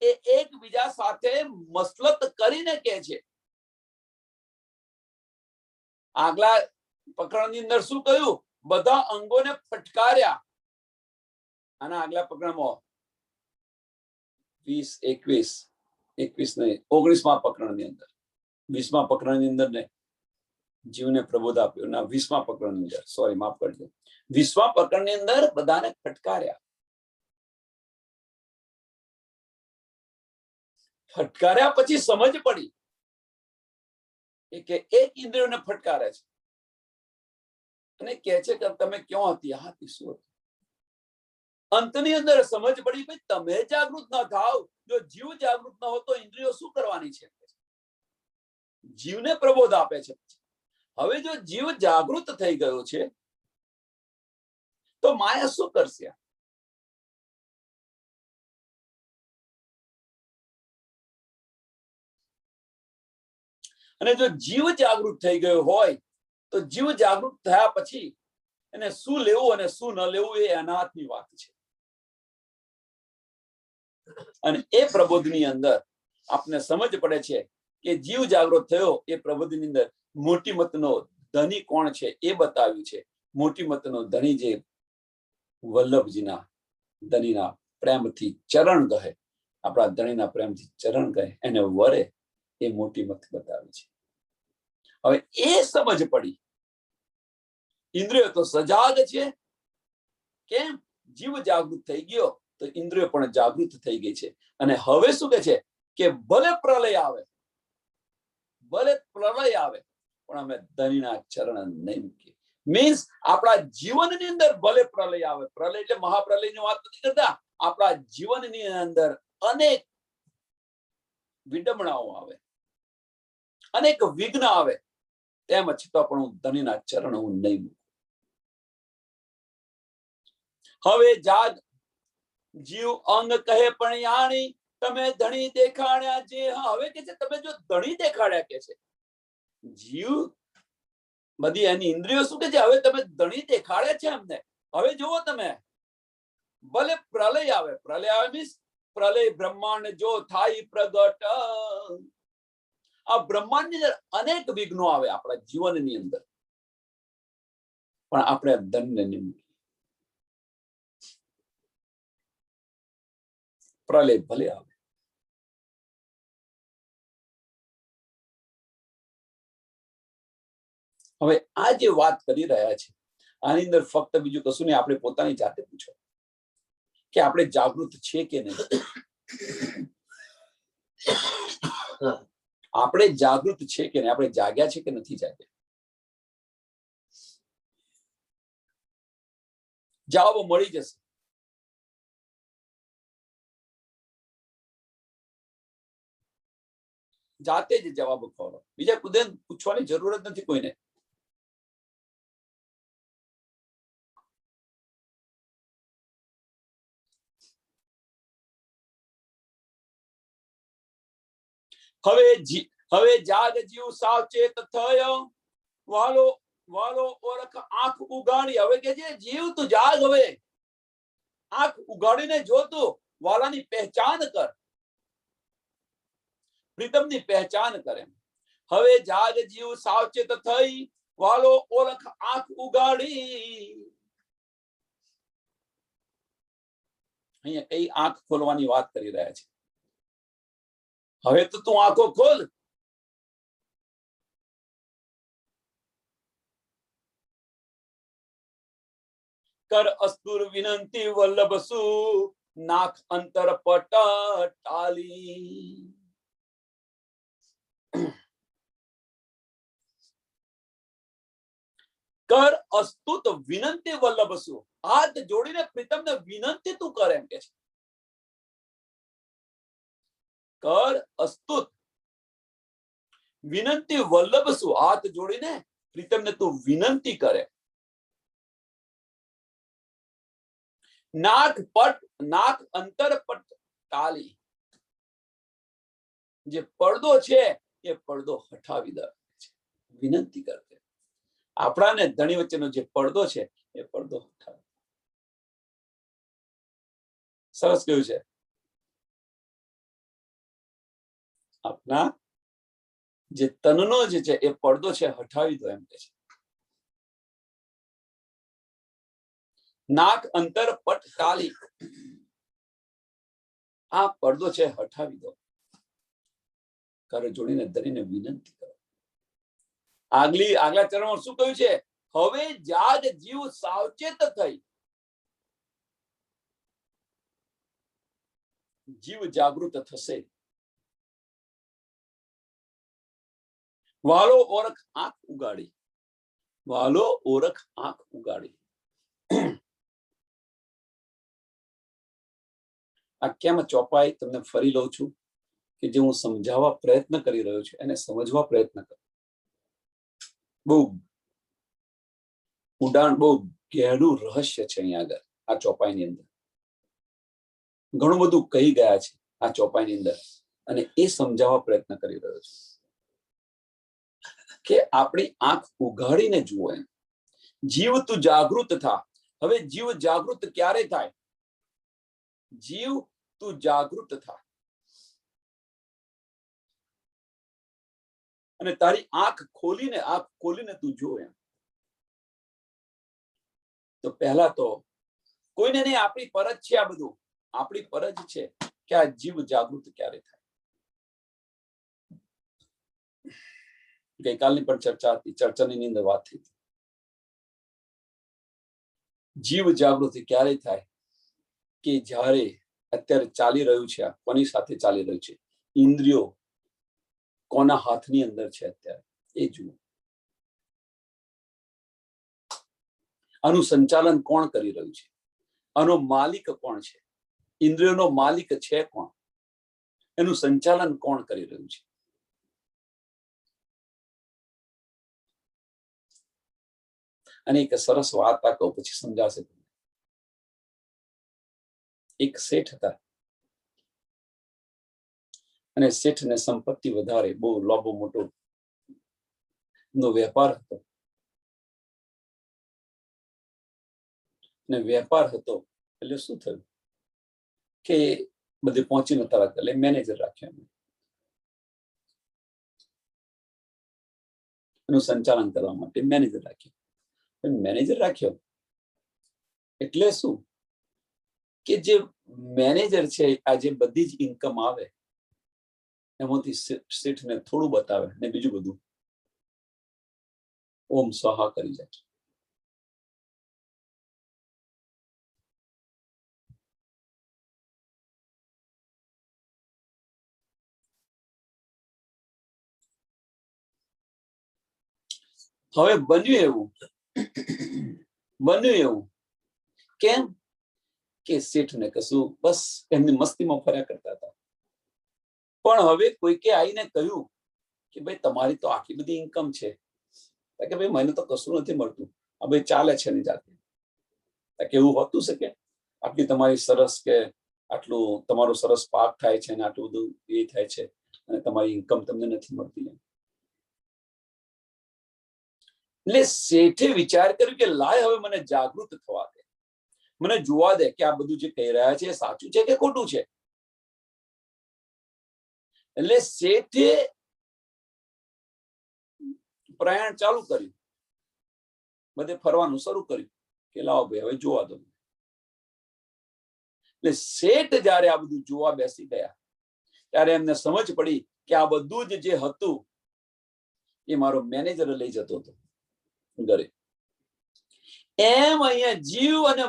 [SPEAKER 1] એ એકબીજા સાથે મસલત કરીને કે છે. આગલા પ્રકરણની અંદર શું કહ્યું? બધા અંગોને ફટકાર્યા. અને આગલા પ્રકરણમાં 19 પ્રકરણની અંદર 20મા પ્રકરણની અંદર ને જીવને પ્રબોધ આપ્યો ના 20મા પ્રકરણની અંદર, સોરી માફ કરજો, 20મા પ્રકરણની અંદર બધાને ફટકાર્યા. ફટકાર્યા પછી સમજ પડી કે એક ઇન્દ્રિયોને ફટકારે છે અને કહે છે કે તમે ક્યાં હતી? આ હતી. શું હતું? અંતની અંદર સમજ પડી ભાઈ તમે જાગૃત ન થાવ. જો જીવ જાગૃત ન હો તો ઇન્દ્રિયો શું કરવાની છે? જીવને પ્રબોધ આપે છે. હવે જો જીવ જાગૃત થઈ ગયો છે તો માયા શું કરશે? અને જો જીવ જાગૃત થઈ ગયો હોય તો જીવ જાગૃત થયા પછી એને શું લેવું અને શું ન લેવું એ અનાથની વાત છે. અને એ પ્રબોધની અંદર આપને સમજ પડે છે કે જીવ જાગૃત થયો એ પ્રબોધની અંદર મોટી મતનો ધણી કોણ છે એ બતાવ્યું છે. મોટી મતનો ધણી જે વલ્લભજીના ધણીના પ્રેમથી ચરણ કહે, આપણા ધણીના પ્રેમથી ચરણ કહે, એને વરે એ મોટી મત બતાવી છે. હવે એ સમજ પડી. ઇન્દ્રિયો તો સજાગ છે. કેમ? જીવ જાગૃત થઈ ગયો તો ઇન્દ્રિયો પણ જાગૃત થઈ ગઈ છે. અને હવે શું કે છે કે ભલે પ્રલય આવે, ભલે પ્રલય આવે પણ અમે ધણીના ચરણ નહીં મૂકીએ. મીન્સ આપણા જીવનની અંદર ભલે પ્રલય આવે, પ્રલય એટલે મહાપ્રલયની વાત નથી કરતા, આપણા જીવનની અંદર અનેક વિડંબણાઓ આવે, અનેક વિઘ્ન આવે, તેમ છતાં પણ હું ધણીના ચરણ હું નહીં મૂકું. હવે જાગ જીવ અંગ કહે પણિયાણી તમે ધણી દેખાડ્યા જે. હવે કે છે તમે જો ધણી દેખાડ્યા કે છે જીવ બધી એની ઇન્દ્રિયો શું કે છે? હવે તમે ધણી દેખાડ્યા છે અમને. હવે જુઓ તમે, ભલે પ્રલય આવે, પ્રલય આવે મીન્સ પ્રલય બ્રહ્માંડ જો થાય પ્રગટ. આ બ્રહ્માંડની અંદર અનેક વિઘ્નો આવે આપણા જીવનની અંદર, પણ આપણે ધનને નહીં મૂકીએ. પ્રલય ભલે આવે. હવે આ જે વાત કરી રહ્યા છે આની અંદર ફક્ત બીજું કશું નહીં, આપણે પોતાની જાતે પૂછો કે આપણે જાગૃત છે કે નહીં. આપણે જાગૃત છે કે નહીં? આપણે જાગ્યા છે કે નથી જાગ્યા? જવાબ મળી જશે. જાતે જ જવાબ ખોરો. બીજા ખુદે પૂછવાની જરૂરત નથી કોઈને. હવે જાગ જીવ સાવચેત થયો વાલો વાલો ઓળખ આંખ ઉગાડી. હવે કે છે જીવ તું જાગ, હવે આંખ ઉગાડીને જો તું વાલાની પહેચાન કર, પ્રીતમની પહેચાન કરે. હવે જાગ જીવ સાવચેત થઈ વાલો ઓળખ આંખ ઉગાડી. અહીંયા કઈ આંખ ખોલવાની વાત કરી રહ્યા છે? હવે તો તું આંખો ખોલ. કર અસ્તુર વિનંતી વલ્લભ સુ નાખ અંતર પટ ટાલી. કર અસ્તુત વિનંતી વલ્લભસુ, હાથ જોડીને પ્રીતમને વિનંતી તું કર એમ કે છે. કર અસ્તુત વિનંતી વલ્લભસુ, હાથ જોડીને પ્રીતમને તું વિનંતી કરે. નાક પટ નાક અંતર પટ ટાળી, જે પડદો છે એ પડદો હટાવી દે છે, વિનંતી કરે. આપણા ને ધણી વચ્ચેનો જે પડદો છે એ પડદો હટાવે. સરસ કહ્યું છે. આપના જે તનનો જે છે એ પડદો છે હટાવી દો એમ કે છે. નાક અંતર પટ ટાળી, આ પડદો છે હટાવી દો. કર જોડીને ધરીને વિનંતી કરો. આગલા ચરણમાં શું કહ્યું છે? હવે જાગ જીવ સાવચેત થઈ. જીવ જાગૃત થશે. વાલો ઓરખ આંખ ઉગાડી, વાલો ઓરખ આંખ ઉગાડી. આ કેમ ચોપાઈ તમને ફરી લઉં છું કે જે હું સમજાવવા પ્રયત્ન કરી રહ્યો છું એને સમજવા પ્રયત્ન કરો. બહુ ઉડાણ, બહુ ગહેરું રહસ્ય છે અહીંયા આગળ આ ચોપાઈની અંદર. ઘણું બધું કહી ગયા છે આ ચોપાઈની અંદર અને એ સમજાવવા પ્રયત્ન કરી રહ્યો છું કે આપણી આંખ ઉઘાડીને જુઓ એમ. જીવ તું જાગૃત થા. હવે જીવ જાગૃત ક્યારે થાય? જીવ તું જાગૃત થા અને તારી આંખ ખોલીને તું જો એમ. તો પહેલા તો કોઈને નહીં, આપણી ફરજ છે આ બધું. આપણી ફરજ છે કે આ જીવ જાગૃત ક્યારે થાય. ગઈકાલની પણ ચર્ચા હતી, ચર્ચાની અંદર વાત થઈ. જીવ જાગૃતિ ક્યારે થાય? કે જ્યારે અત્યારે ચાલી રહ્યું છે, કોની સાથે ચાલી રહ્યું છે, ઇન્દ્રિયો કોના હાથની અંદર છે અત્યારે એ જુઓ. આનું સંચાલન કોણ કરી રહ્યું છે? આનો માલિક કોણ છે? ઇન્દ્રિયોનો માલિક છે કોણ? એનું સંચાલન કોણ કરી રહ્યું છે? અને એક સરસ વાર્તા કહું, પછી સમજાશે. એક શેઠ હતા અને શેઠને સંપત્તિ વધારે, બહુ લાંબો મોટો નો વેપાર હતો. અને વેપાર હતો એટલે શું થયું કે બધે પહોંચી નતા રાખતા, એટલે મેનેજર રાખ્યો. એનું સંચાલન કરવા માટે મેનેજર રાખ્યો. મેનેજર રાખ્યો એટલે શું કે જે મેનેજર છે આ જે બધી જ ઇન્કમ આવે એમાંથી શેઠને થોડું બતાવે ને બીજું બધું ઓમ સ્વાહા કરી જાય. હવે બન્યું એવું કેમ કે શેઠને કશું બસ એમની મસ્તીમાં ફર્યા કરતા હતા. પણ હવે કોઈકે આવીને કહ્યું કે ભાઈ તમારી તો આટલી બધી ઇન્કમ છે કે ભાઈ મને તો કશું નથી મળતું, આ ભાઈ ચાલે છે ની જાતે. કે એવું હોતું છે કે આટલી તમારી સરસ કે આટલું તમારો સરસ પાક થાય છે અને આટલું બધું એ થાય છે અને તમારી ઇન્કમ તમને નથી મળતી. એટલે શેઠે વિચાર કર્યો કે લાય હવે મને જાગૃત થવા દે, મને જોવા દે કે આ બધું જે કહી રહ્યા છે એ સાચું છે કે ખોટું છે. એટલે શેઠે પ્રયાણ ચાલુ કર્યું, બધે ફરવાનું શરૂ કર્યું કે લાવો ભાઈ હવે જોવા દો. એટલે શેઠ જયારે આ બધું જોવા બેસી ગયા ત્યારે એમને સમજ પડી કે આ બધું જ જે હતું એ મારો મેનેજર લઈ જતો હતો ઘરે. એમ અહીંયા જીવ અને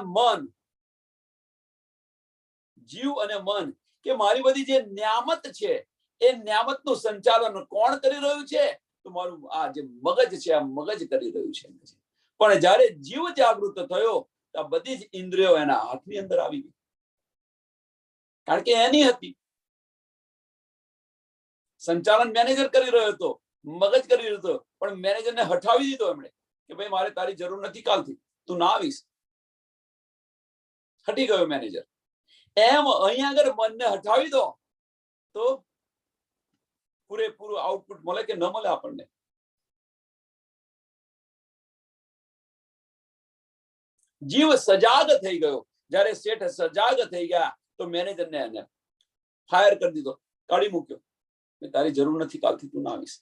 [SPEAKER 1] મન કે મારી બધી જે ન્યામત છે એ ન્યામતનું સંચાલન કોણ કરી રહ્યું છે? તો મારું આ જે મગજ છે આ મગજ કરી રહ્યું છે. પણ જ્યારે જીવ જાગૃત થયો તો બધી જ ઇન્દ્રિયો એના હાથની અંદર આવી ગઈ, કારણ કે એની હતી. સંચાલન મેનેજર કરી રહ્યો હતો, મગજ કરી રહ્યો હતો, પણ મેનેજરને હટાવી દીધો એમણે કે ભાઈ મારે તારી જરૂર નથી કાલથી, તું ના આવીશ. હટી ગયો મેનેજર. એમ અહીંયા આગળ મનને હટાવી દો તો પૂરેપૂરું આઉટપુટ મળે કે ન મળે આપણને. જીવ સજાગ થઈ ગયો. જ્યારે શેઠ સજાગ થઈ ગયા તો મેનેજરને એને ફાયર કરી દીધો, કાઢી મૂક્યો. તારી જરૂર નથી કાલથી, તું ના આવીશ.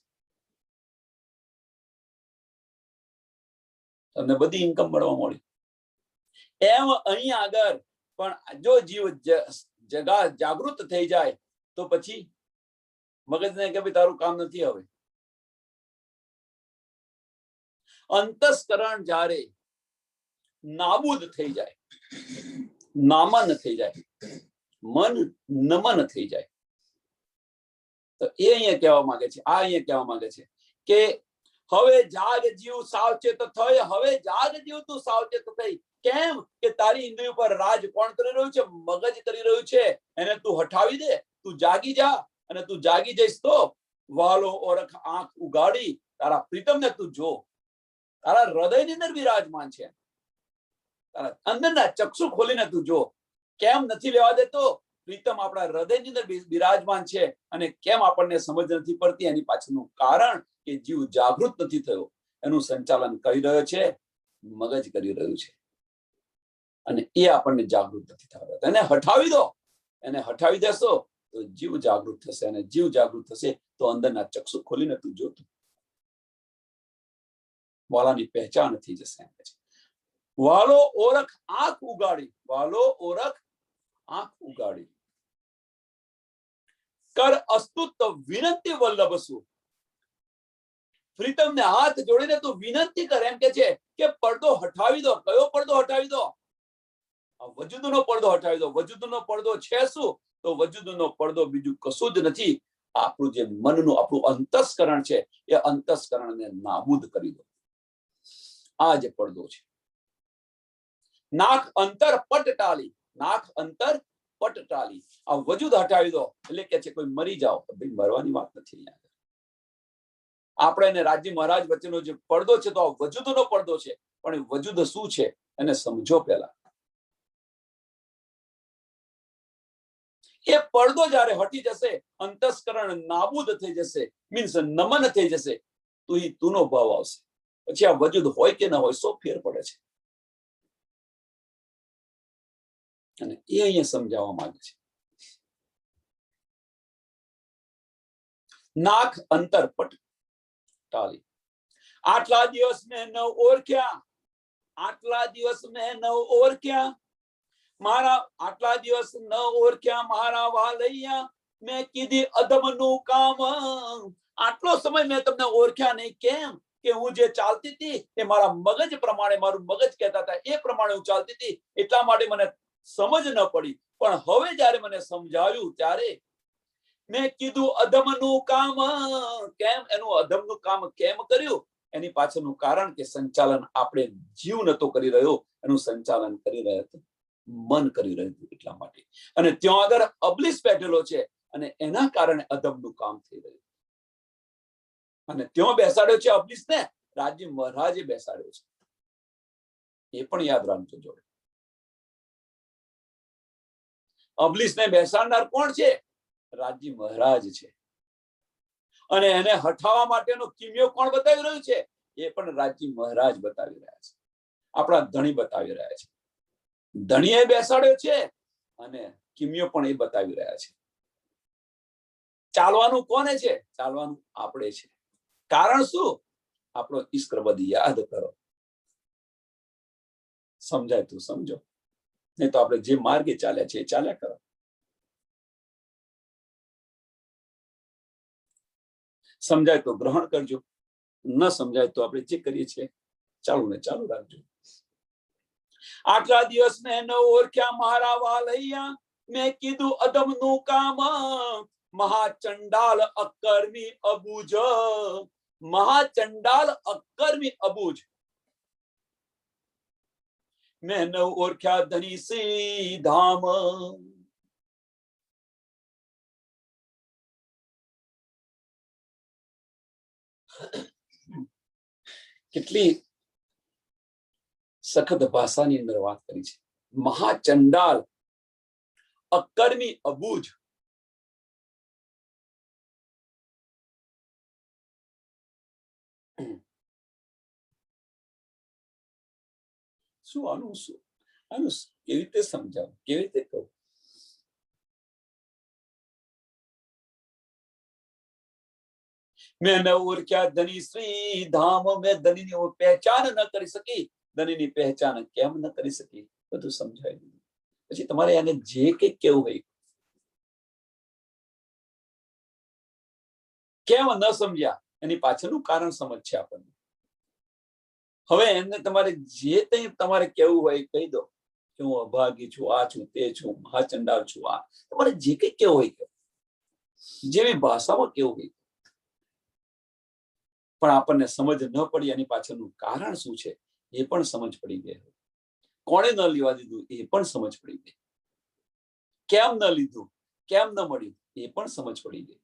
[SPEAKER 1] તમને બધી ઇન્કમ મળવા મળી. એમ અહીં આગળ પણ જો જીવ જાગૃત થઈ જાય તો પછી મગજને કે ભાઈ તારું કામ નથી હવે. અંતસ્કરણ જ્યારે નાબૂદ થઈ જાય, નામન થઈ જાય, મન નમન થઈ જાય, તો એ અહીંયા કહેવા માંગે છે, આ અહીંયા કહેવા માંગે છે કે હવે જાગ જીવ સાવચેત થઈ. હવે જાગ જીવ તું સાવચેત થઈ. કેમ કે તારી ઇન્દ્રિય પર રાજ કોણ કરી રહ્યું છે? મગજ કરી રહ્યું છે. એને તું હટાવી દે, તું જાગી જા. અને તું જાગી જઈશ તો વાલો ઓરખ આંખ ઉગાડી તારા પ્રીતમને તું જો. તારા હૃદયની અંદર વિરાજમાન છે, તારા અંદરના ચક્ષુ ખોલીને તું જો. કેમ નથી લેવા દેતો? પ્રીતમ આપણા હૃદયની અંદર બિરાજમાન છે, અને કેમ આપણને સમજ નથી પડતી? એની પાછળનું કારણ કે જીવ જાગૃત નથી થયો. એનું સંચાલન કરી રહ્યો છે, મગજ કરી રહ્યું છે, અને એ આપણને જાગૃત નથી થવા. એને હટાવી દો. એને હટાવી દેશો તો જીવ જાગૃત થશે, અને જીવ જાગૃત થશે તો અંદરના ચક્ષુ ખોલીને તું જોતું. વાલાની પહેચાન થઈ જશે. વાલો ઓરખ આંખ ઉગાડી, વાલો ઓરખ આંખ ઉગાડી. કર અસ્તુત્વ વિનંતી વલ્લભસુ. પ્રીતમને હાથ જોડીને તું વિનંતી કર. એમ કે છે કે પડદો હટાવી દો. કયો પડદો હટાવી દો? વજૂદનો પડદો હટાવી દો. વજૂદનો પડદો છે શું? તો વજૂદનો પડદો બીજું કશું જ નથી. આપણું જે મનનું, આપણું અંતસ્કરણ છે, એ અંતસ્કરણને નાબૂદ કરી દો. આ જે પડદો છે. નાક અંતર પટ ટાળી, નાક અંતર પટ ટાળી. આ વજૂદ હટાવી દો. એટલે કે છે કોઈ મરી જાઓ, ભાઈ મરવાની વાત નથી. અહીંયા આપણે એને રાજ્ય મહારાજ વચ્ચેનો જે પડદો છે, તો આ વજૂદનો પડદો છે. પણ વજૂદ શું છે એને સમજો. પહેલા એ પડદો જ્યારે હટી જશે, અંતસ્કરણ નાબૂદ થઈ જશે, મીન્સ નમન થઈ જશે, તો એ તુનો ભાવ આવશે. પછી આ વજૂદ હોય કે ન હોય, સો ફેર પડે છે. અને એ અહીંયા સમજાવવા માંગે છે. નાક અંતર પટ ટાળી. આટલા દિવસ મેં ન ઓળખ્યા, આટલા દિવસ મેં ન ઓળખ્યા મારા, આટલા દિવસ ન ઓળખ્યા મારા વાલૈયા. મેં કીધી અધમનું કામ. આટલો સમય મેં તમને ઓળખ્યા નહીં. કેમ કે હું જે ચાલતી હતી એ મારા મગજ પ્રમાણે, મારું મગજ કહેતા હતા એ પ્રમાણે હું ચાલતી હતી. એટલા માટે મને સમજ ન પડી. પણ હવે જયારે મને સમજાવ્યું ત્યારે મેં કીધું અધમનું કામ. કેમ એનું અધમનું કામ કેમ કર્યું? એની પાછળનું કારણ કે સંચાલન આપણે જીવ નતો કરી રહ્યો, એનું સંચાલન કરી રહ્યો હતો મન કરી રહ્યું હતું. એટલા માટે. અને ત્યાં આગળ અબલીસ બેઠેલો છે, અને એના કારણે અધમનું કામ થઈ રહ્યું. અને ત્યાં બેસાડ્યો છે અબલીસને, રાજ્ય મહારાજે બેસાડ્યો છે. એ પણ યાદ રાખજો જોડે. અબલીસને બેસાડનાર કોણ છે? રાજ્ય મહારાજ છે. અને એને હટાવવા માટેનો કિમિયો કોણ બતાવી રહ્યું છે? એ પણ રાજ્ય મહારાજ બતાવી રહ્યા છે. આપણા ધણી બતાવી રહ્યા છે. ધણીએ બેસાડ્યો છે, અને કિમિયો પણ એ બતાવી રહ્યા છે. ચાલવાનું કોને છે? ચાલવાનું આપણે છે. કારણ શું? આપણો ઈશ્વરબદ યાદ કરો. સમજાય તું સમજો, નહીં તો આપણે જે માર્ગે ચાલ્યા છે એ ચાલ્યા કરો. સમજાય તો ગ્રહણ કરજો, ન સમજાય તો આપણે જે કરીએ છીએ ચાલુ ને ચાલુ રાખજો. આટલા દિવસ મેં ન ઓળખ્યા મારા વાલૈયા. મેં કીધું અધમનું કામ. મહાચંડાલ અકર્મી અબુજ. મહાચંડાલ અકર્મી અબુજ. મેં ન ઓળખ્યા ધની શ્રી ધામ. કેટલી સખત ભાષાની અંદર વાત કરી છે. મહાચંડાલ, અકર્મી, અબૂજ, શું આનું કેવી રીતે સમજાવું, કેવી રીતે કહું? મેં ન ઓળખ્યા ધની શ્રી ધામ, મેં ધનીની પહેચાન ન કરી શકી. ધનીની પહેચાન કેમ ન કરી શકી? બધું સમજાય દીધું. પછી તમારે એને જે કંઈક કેવું હોય, કેમ ન સમજ્યા એની પાછળનું કારણ સમજ છે આપણને. હવે એને તમારે જે કંઈ તમારે કેવું હોય કહી દો કે હું અભાગી છું, આ છું, તે છું, મહાચંડાલ છું, આ તમારે જે કંઈ કેવું હોય, જેવી ભાષામાં કેવું હોય, પણ આપણને સમજ ન પડી એની પાછળનું કારણ શું છે એ પણ સમજ પડી ગઈ. કોણે ન લેવા દીધું એ પણ સમજ પડી ગઈ. કેમ ન લીધું, કેમ ન મળ્યું એ પણ સમજ પડી ગઈ.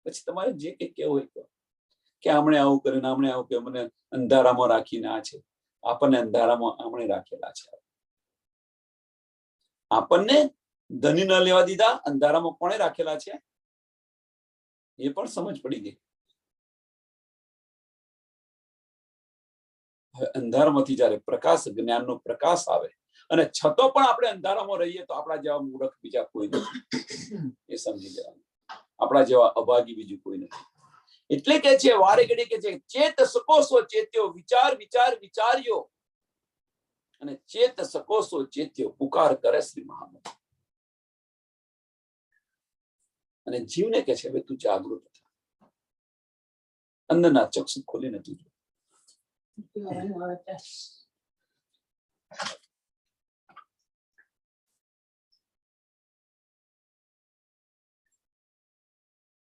[SPEAKER 1] પછી તમારે જે કંઈ કેવું હોય કે આમણે આવું કર્યું, આમણે આવું કર્યું, મને અંધારામાં રાખીને આ છે, આપણને અંધારામાં આમણે રાખેલા છે. આપણને ધની ન લેવા દીધા, અંધારામાં કોણે રાખેલા છે એ પણ સમજ પડી ગઈ. અંધારામાંથી જયારે પ્રકાશ, જ્ઞાનનો પ્રકાશ આવે અને છતો પણ આપણે અંધારામાં રહીએ તો આપણા જેવા મૂર્ખ બીજા કોઈ નથી, એ સમજી જવાનું. આપણા જેવા અભાગી બીજું કોઈ નથી. એટલે કે છે વારે ઘડી કે છે ચેત સકોસો ચેત્યો, વિચાર વિચાર વિચાર્યો, અને ચેત સકોસો ચેત્યો, પુકાર કરે શ્રી મહામંત્ર. અને જીવને કે છે હવે તું જાગૃત થા, અંદરના ચક્ષુ ખોલીને તું જો.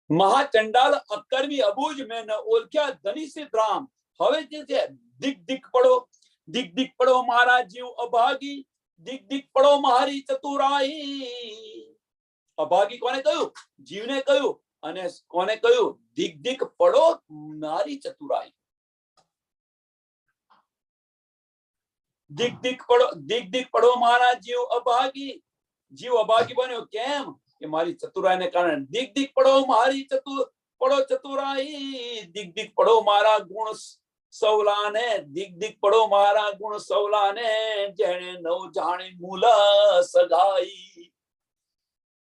[SPEAKER 1] મહાચંડાલ, અકર્મી, અબૂજ, મેં ન ઓળખ્યા ધની શ્રી ધામ. હવે જે છે દિક દિક પડો, દિક દિક પડો મારા જીવ અભાગી, દિક દિક પડો મારી ચતુરાઈ. અભાગી કોને કહ્યું? જીવને કહ્યું. અને કોને કહ્યું? દિક દિક પડો મારી ચતુરાઈ. દિક દિક પડો મારા જીવ અભાગી. જીવ અભાગી બન્યો કેમ? કે મારી ચતુરાઈને કારણે. દિક દિક પડો મારી પડો ચતુરાઈ, દિક દિક પડો મારા ગુણ સૌલાને, દિક દિક પડો મારા ગુણ સૌલાને, જેણે નવ જાણી મૂલ સગાઈ.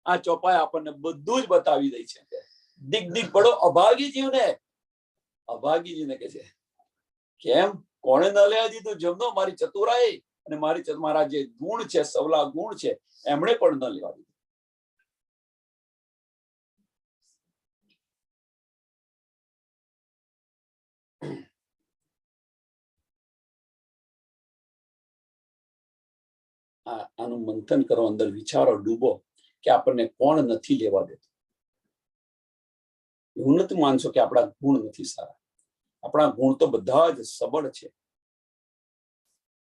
[SPEAKER 1] આ ચોપાઈ આપણને બધું જ બતાવી દઈ છે. દિક દિક પડો અભાગી જીવને, અભાગી જીવને કે છે કેમ? કોણે ન લેવા દીધું? જેમનો મારી ચતુરાઈ અને મારા જે ગુણ છે, સવલા ગુણ છે, એમણે પણ ન લેવા દીધું. આનું મંથન કરો, અંદર વિચારો ડૂબો કે આપણને કોણ નથી લેવા દેતું. એવું નથી માનશો કે આપણા ગુણ નથી સારા. આપણા ગુણ તો બધા જ સબળ છે.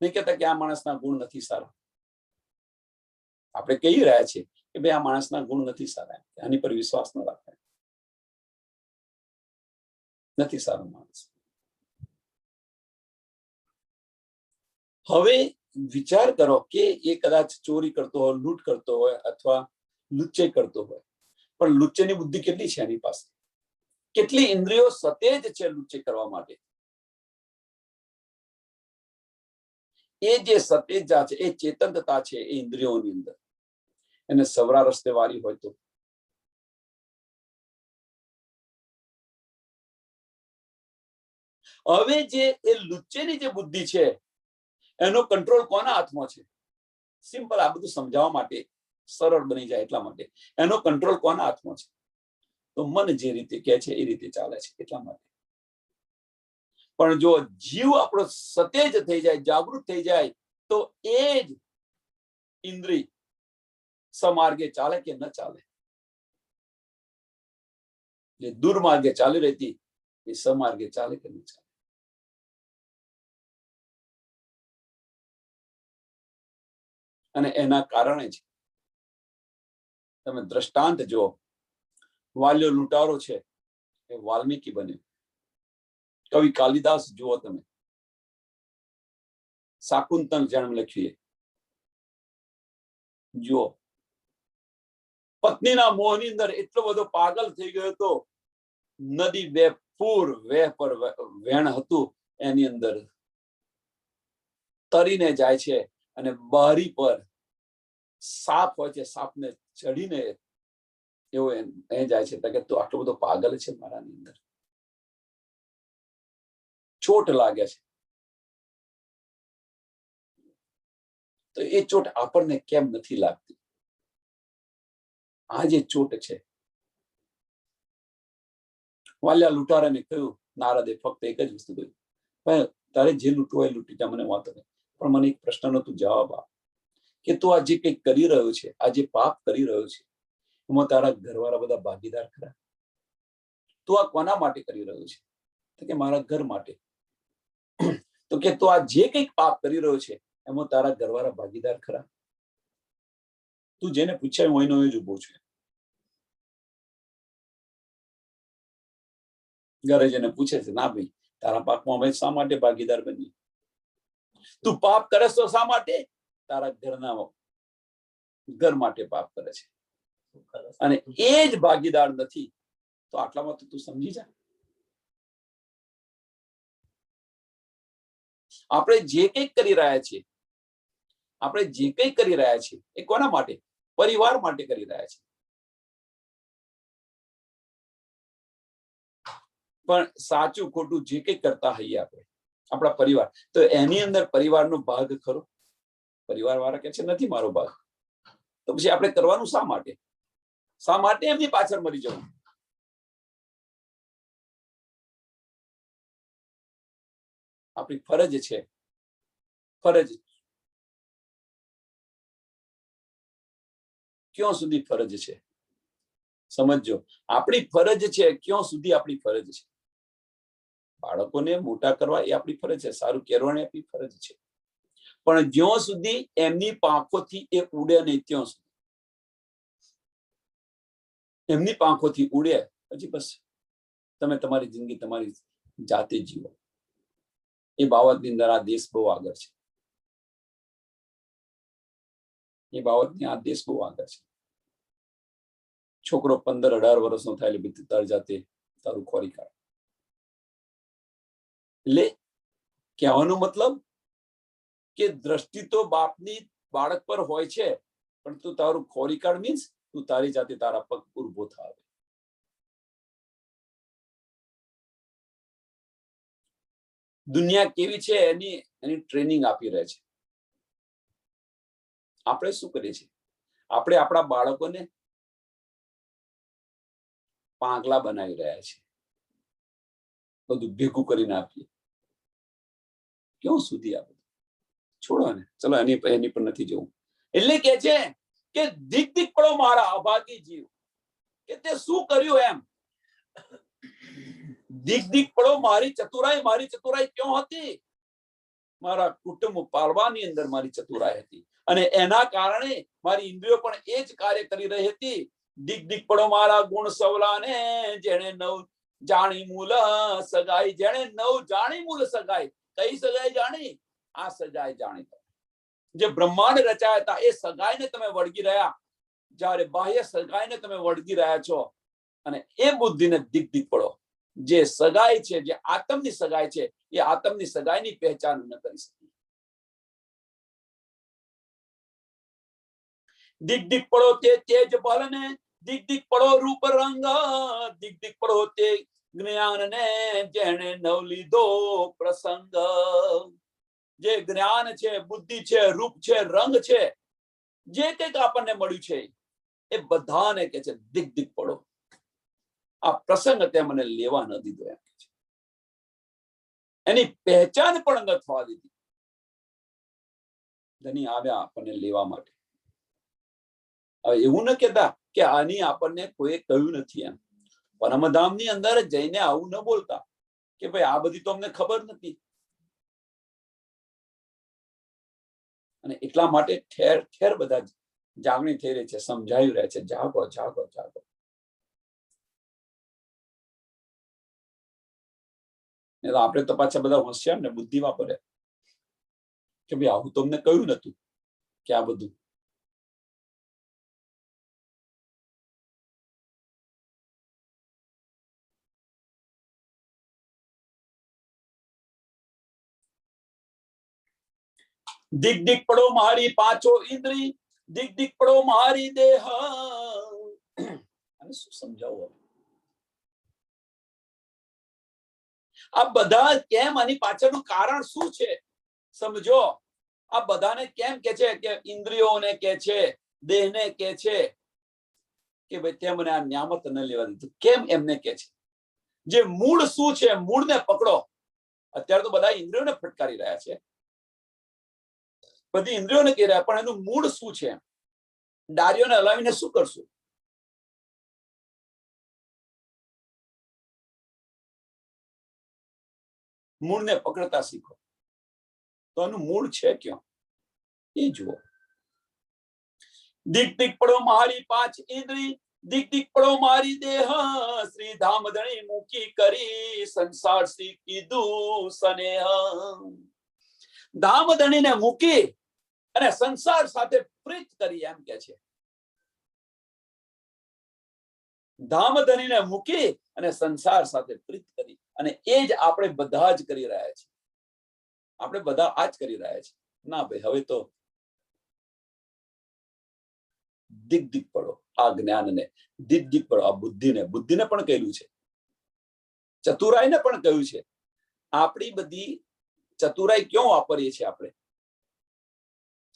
[SPEAKER 1] નહીં કહેતા કે આ માણસના ગુણ નથી સારા. આપણે કહી રહ્યા છીએ કે ભાઈ આ માણસના ગુણ નથી સારા, આની પર વિશ્વાસ ન રાખે, નથી સારો માણસ. હવે વિચાર કરો કે એ કદાચ ચોરી કરતો હોય, લૂંટ કરતો હોય, અથવા લુચ્ચે કરતો હોય, પણ લુચ્ચેની બુદ્ધિ કેટલી છે એની પાસે? કેટલી ઇન્દ્રિયો સતેજ છે લુચ્ચે કરવા માટે? એ જે સતેજતા છે, એ ચેતનતા છે એ ઇન્દ્રિયોની અંદર, એને સવરા રસ્તે વાળી હોય તો હવે જે એ લુચ્ચેની જે બુદ્ધિ છે એનો કંટ્રોલ કોના હાથમાં છે? સિમ્પલ, આ બધું સમજાવવા માટે, સરળ બની જાય એટલા માટે. એનો કંટ્રોલ કોના હાથમાં છે? તો મન જે રીતે કહે છે એ રીતે ચાલે છે એટલા માટે. પણ જો જીવ આપણો સતેજ થઈ જાય, જાગૃત થઈ જાય, તો એ જ ઇન્દ્રિય સમાર્ગે ચાલે કે ન ચાલે. જે દુર્માર્ગે ચાલી રહેતી એ સમાર્ગે ચાલે કે ન ચાલે. અને એના કારણે જ તમે દ્રષ્ટાંત જો વાલ્યો લૂંટારો છે એ વાલ્મીકી બન્યો. કવિ કાલિદાસ જુઓ તમે, શાકુંતલ જન્મ લખ્યું જુઓ. પત્નીના મોહની અંદર એટલો બધો પાગલ થઈ ગયો હતો, નદી બે પૂર વેહ પર વેણ હતું એની અંદર તરીને જાય છે અને બારી પર સાપ હોય છે, સાપને ચડીને એવો એ જાય છે કે તું આટલો બધો પાગલ છે મારાની અંદર. ચોટ લાગે છે તો એ ચોટ આપણને કેમ નથી લાગતી? આ જે ચોટ છે, વાલ્યા લૂંટારાને કહ્યું, નારદે ફક્ત એક જ વસ્તુ કહ્યું, ભાઈ તારે જે લૂંટવું હોય લૂંટી જા, મને વાંધો નહીં, પણ મને એક પ્રશ્નનો તું જવાબ આપ કે તું આ જે કંઈક કરી રહ્યો છે, આ જે પાપ કરી રહ્યો છે, એમાં તારા ઘરવાળા બધા ભાગીદાર ખરા? તું આ કોના માટે કરી રહ્યો છે? તો કે મારા ઘર માટે. તો કે તું આ જે કંઈક પાપ કરી રહ્યો છે એમાં તારા ઘરવાળા ભાગીદાર ખરા? તું જેને પૂછાય હું એનો જ ઉભો છું. ઘરે જઈને પૂછે છે, ના ભાઈ તારા પાપમાં અમે શા માટે ભાગીદાર બનીએ? તું પાપ કરે તો શા માટે? તારા ઘર માટે પાપ કરે છે અને એ જ ભાગીદાર નથી તો આટલામાં તો તું સમજી જા. આપણે જે કંઈક કરી રહ્યા છીએ એ કોના માટે? પરિવાર માટે કરી રહ્યા છીએ. પણ સાચું ખોટું જે કંઈ કરતા હોઈએ આપણે આપણા પરિવાર, તો એની અંદર પરિવારનો ભાગ ખરો? પરિવાર વાળા કે છે નથી મારો ભાગ, તો પછી આપણે કરવાનું શા માટે? શા માટે એમની પાછળ મરી જવું? આપણી ફરજ છે. ફરજ ક્યાં સુધી ફરજ છે સમજો. આપણી ફરજ છે ક્યાં સુધી આપણી ફરજ છે? બાળકોને મોટા કરવા એ આપણી ફરજ છે, સારું કેળવણી આપણી ફરજ છે, પણ જ્યાં સુધી એમની પાંખોથી એ ઉડે નહીં ત્યાં સુધી, એમની પાંખોથી ઉડે પછી બસ તમે તમારી જિંદગી તમારી જાતે જીવો. એ બાબતની અંદર આ દેશ બહુ આગળ છે. એ બાબતની આ દેશ બહુ આગળ છે. છોકરો 15-18 વર્ષનો થાય એટલે તાર જાતે તારું ખોરી કાઢે. એટલે કહેવાનો મતલબ કે દ્રષ્ટિ તો બાપની બાળક પર હોય છે, પણ તું તારું ખોરી કાઢ મીન્સ તું તારી જાતે તારા પગ ઉભો થાવ. દુનિયા કેવી છે એની ટ્રેનિંગ આપી રહે છે. આપણે શું કરીએ છીએ? આપણે આપણા બાળકોને પાંગલા બનાવી રહ્યા છે, બધું ભેગું કરીને આપીએ. ક્યાં સુધી આ બધું? છોડો ને, ચલો એની પર નથી જવું. એટલે કે છે કે દીક દીક પડો મારા અભાગી જીવ, કે તે શું કર્યું એમ. દીક દીક પડો મારી ચતુરાઈ ક્યાં હતી? મારા કુટુંબ પાળવાની અંદર મારી ચતુરાઈ હતી અને એના કારણે મારી ઇન્દ્રિયો પણ એ જ કાર્ય કરી રહી હતી. દીક દીક પડો મારા ગુણ સવલાને, જેણે નવ જાણી મૂલ સગાઈ, જેણે નવ જાણી મૂલ સગાઈ. કઈ સગાઈ જાણી? આ સગાઈ જાણી. જે બ્રહ્માંડ રચાયા હતા એ સગાઈને તમે વળગી રહ્યા, જ્યારે બાહ્ય સગાઈને તમે વળગી રહ્યા છો. અને એ બુદ્ધિને દીક દીક પડો. જે સગાઈ છે, જે આત્મની સગાઈ છે, એ આત્મની સગાઈની પહેચાન ન કરી શકી. દીક દીક પડો તે તેજ બલને, દીક દીક પડો રૂપ રંગ, દીક દીક પડો તે જ્ઞાનને, જેણે નવ લીધો પ્રસંગ. જે જ્ઞાન છે, બુદ્ધિ છે, રૂપ છે, રંગ છે, જે કંઈક આપણને મળ્યું છે એ બધાને કે છે દીક દીક પડો. આ પ્રસંગ તે મને લેવા ન દીધો એમ કે છે. એની પહેચાન પણ ન થવા દીધી. ધની આવ્યા આપણને લેવા માટે. હવે એવું ન કહેતા કે આની આપણને કોઈ કહ્યું નથી એમ. પરમધામની અંદર જઈને આવું ન બોલતા કે ભાઈ આ બધી તો અમને ખબર નથી. અને એટલા માટે ઠેર ઠેર બધા જાગણી થઈ રહી છે, સમજાવી રહ્યા છે, જાગો જાગો જાગો. આપણે તો પાછા બધા હોશિયાર ને બુદ્ધિ વાપરે કે ભાઈ આવું તમને કહ્યું નતું કે આ બધું. દિગ દિગ પડો મારી પાંચો ઇન્દ્રી, દિગ દિગ પડો મારી દેહ. અને શું સમજાવું? આ બધા કેમ, આની પાછળનું કારણ શું છે સમજો. આ બધાને કેમ કે છે કે ઇન્દ્રિયોને કે છે, દેહને કે છે કે ભાઈ તે મને આ ન્યામત ન લેવા દીધું? કેમ એમને કે છે? જે મૂળ શું છે, મૂળને પકડો. અત્યારે તો બધા ઇન્દ્રિયોને ફટકારી રહ્યા છે, બધી ઇન્દ્રિયોને કહી રહ્યા, પણ એનું મૂળ શું છે? ડાળીઓને હલાવીને શું કરશું? મૂળને પકડતા શીખો. તો એનું મૂળ છે ક્યાં એ જુઓ. દિગ દિગ પડો મારી પાંચ ઇન્દ્રી, દિગ દિગ પડો મારી દેહ, શ્રી ધામધણી મૂકી કરી સંસાર સી કીધું સ્નેહ. ધામધણીને મૂકી અને સંસાર સાથે પ્રીત કરી, એમ કે છે. ધામધણીને મૂકી અને સંસાર સાથે પ્રીત કરી, અને એ જ આપણે બધા જ કરી રહ્યા છીએ. આપણે બધા આ જ કરી રહ્યા છીએ. ના ભાઈ, હવે તો દિગ દિગ પડો આ જ્ઞાનને, દિગ દિગ પડો આ બુદ્ધિને. બુદ્ધિને પણ કહ્યું છે, ચતુરાઈને પણ કહ્યું છે. આપણી બધી ચતુરાઈ ક્યાં વાપરીએ છીએ?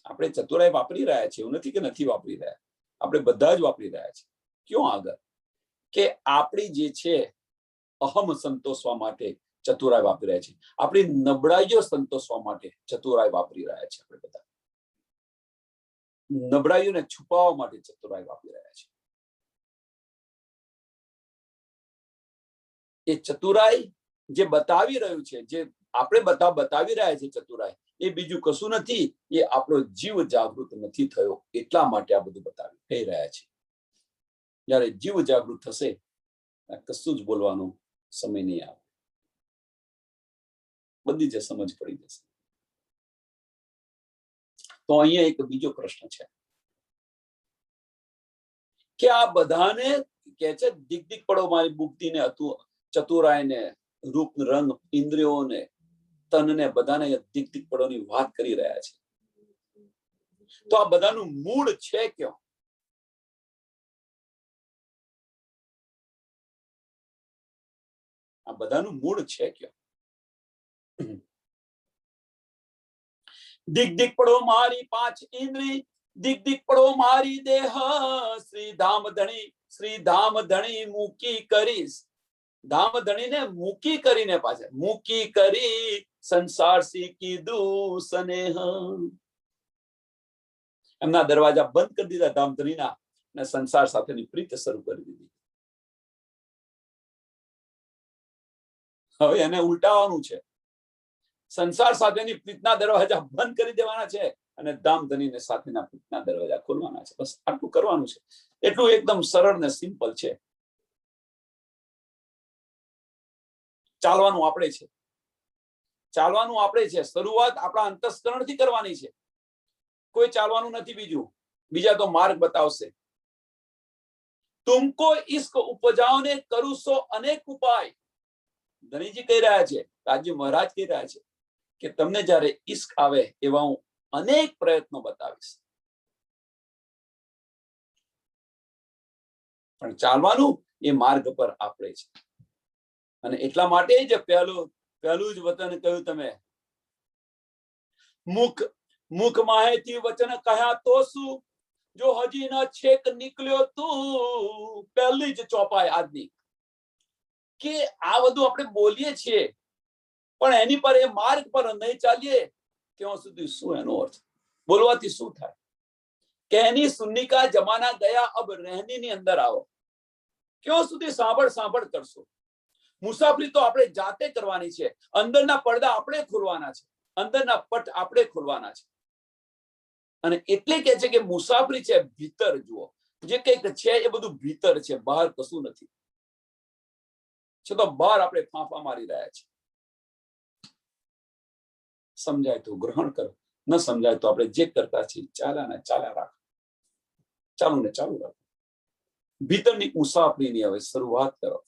[SPEAKER 1] આપણે ચતુરાઈ વાપરી રહ્યા છીએ, એવું નથી કે નથી વાપરી રહ્યા. આપણે બધા જ વાપરી રહ્યા છીએ. ક્યાં આગળ? કે આપણી જે છે અહમ સંતોષવા માટે ચતુરાઈ વાપરી રહ્યા છે. આપણી નબળાઈઓ સંતોષવા માટે ચતુરાઈ વાપરી રહ્યા છે. આપણે બધા નબળાઈઓને છુપાવવા માટે ચતુરાઈ વાપરી રહ્યા છે. એ ચતુરાઈ જે બતાવી રહ્યું છે, જે આપણે બતાવી રહ્યા છે ચતુરાઈ, એ બીજું કશું નથી. એ આપણો જીવ જાગૃત નથી થયો, એટલા માટે આ બધું બતાવી કહી રહ્યા છે. જયારે જીવ જાગૃત થશે, કશું જ બોલવાનો સમય નહીં આવે. બધી જ સમજ પડી જશે. તો અહીંયા એક બીજો પ્રશ્ન છે કે આ બધાને કે છે દિગ દિગ પડો મારી બુદ્ધિને, હતું ચતુરાઈને, રૂપ રંગ ઇન્દ્રિયોને, તનને, બધાને દિગ દિગ પડોની વાત કરી રહ્યા છે. તો આ બધાનું મૂળ છે ક્યાં? આ બધાનું મૂળ છે ક્યાં? દિગ દિગ પડો મારી પાંચ ઇન્દ્રી, દિગ દિગ પડો મારી દેહ, શ્રી ધામધણી મૂકી કરીશ. ધામધણીને મૂકી કરીને, પાછળ મૂકી કરી સંસાર સી કીધું સ્નેહ. એમના દરવાજા બંધ કરી દીધા ધામધણીના, અને સંસાર સાથેની પ્રીત શરૂ કરી દીધી. હવે એને ઉલટાવવાનું છે. સંસાર સાથેની પ્રીતના દરવાજા બંધ કરી દેવાના છે, અને ધામધણીને સાથેના પ્રીતના દરવાજા ખોલવાના છે. બસ આટલું કરવાનું છે. એટલું એકદમ સરળ ને સિમ્પલ છે. ચાલવાનું આપણે છે. ચાલવાનું આપણે છે. શરૂઆત આપણા અંતસ્કરણથી કરવાની છે. કોઈ ચાલવાનું નથી બીજું. બીજા તો માર્ગ બતાવશે. તુમકો ઇશ્ક ઉપજાવને કરું સો અનેક ઉપાય. ધણીજી કહી રહ્યા છે, રાજ્ય મહારાજ કહી રહ્યા છે કે તમને જયારે ઇશ્ક આવે એવા હું અનેક પ્રયત્નો બતાવીશ. પણ ચાલવાનું એ માર્ગ પર આપણે છે. અને એટલા માટે જ પહેલું જ વચન કહ્યું તમે, મુખ માહેથી વચન કહ્યા તો શું, જો હજી ન છેક નીકળ્યો તું. પહેલી જ ચોપાઈ આજની, કે આ બધું આપણે બોલીએ છીએ, પણ એની પર, એ માર્ગ પર નહીં ચાલીએ ત્યાં સુધી શું એનો અર્થ? બોલવાથી શું થાય? કહેની સુન્ની કા જમાના ગયા, અબ રહેની ની અંદર આવો. ક્યાં સુધી સાંભળ કરશો? મુસાફરી તો આપણે જાતે કરવાની છે. અંદરના પડદા આપણે ખોલવાના છે. અંદરના પટ આપણે ખોલવાના છે. અને એટલે કે છે કે મુસાફરી છે ભીતર. જુઓ, જે કંઈક છે એ બધું ભીતર છે, બહાર કશું નથી. છતાં બહાર આપણે ફાંફા મારી રહ્યા છીએ. સમજાય તો ગ્રહણ કરો, ન સમજાય તો આપણે જે કરતા છીએ ચાલ્યા ને ચાલ્યા રાખો, ચાલુ ને ચાલુ રાખો. ભીતરની મુસાફરીની હવે શરૂઆત કરો,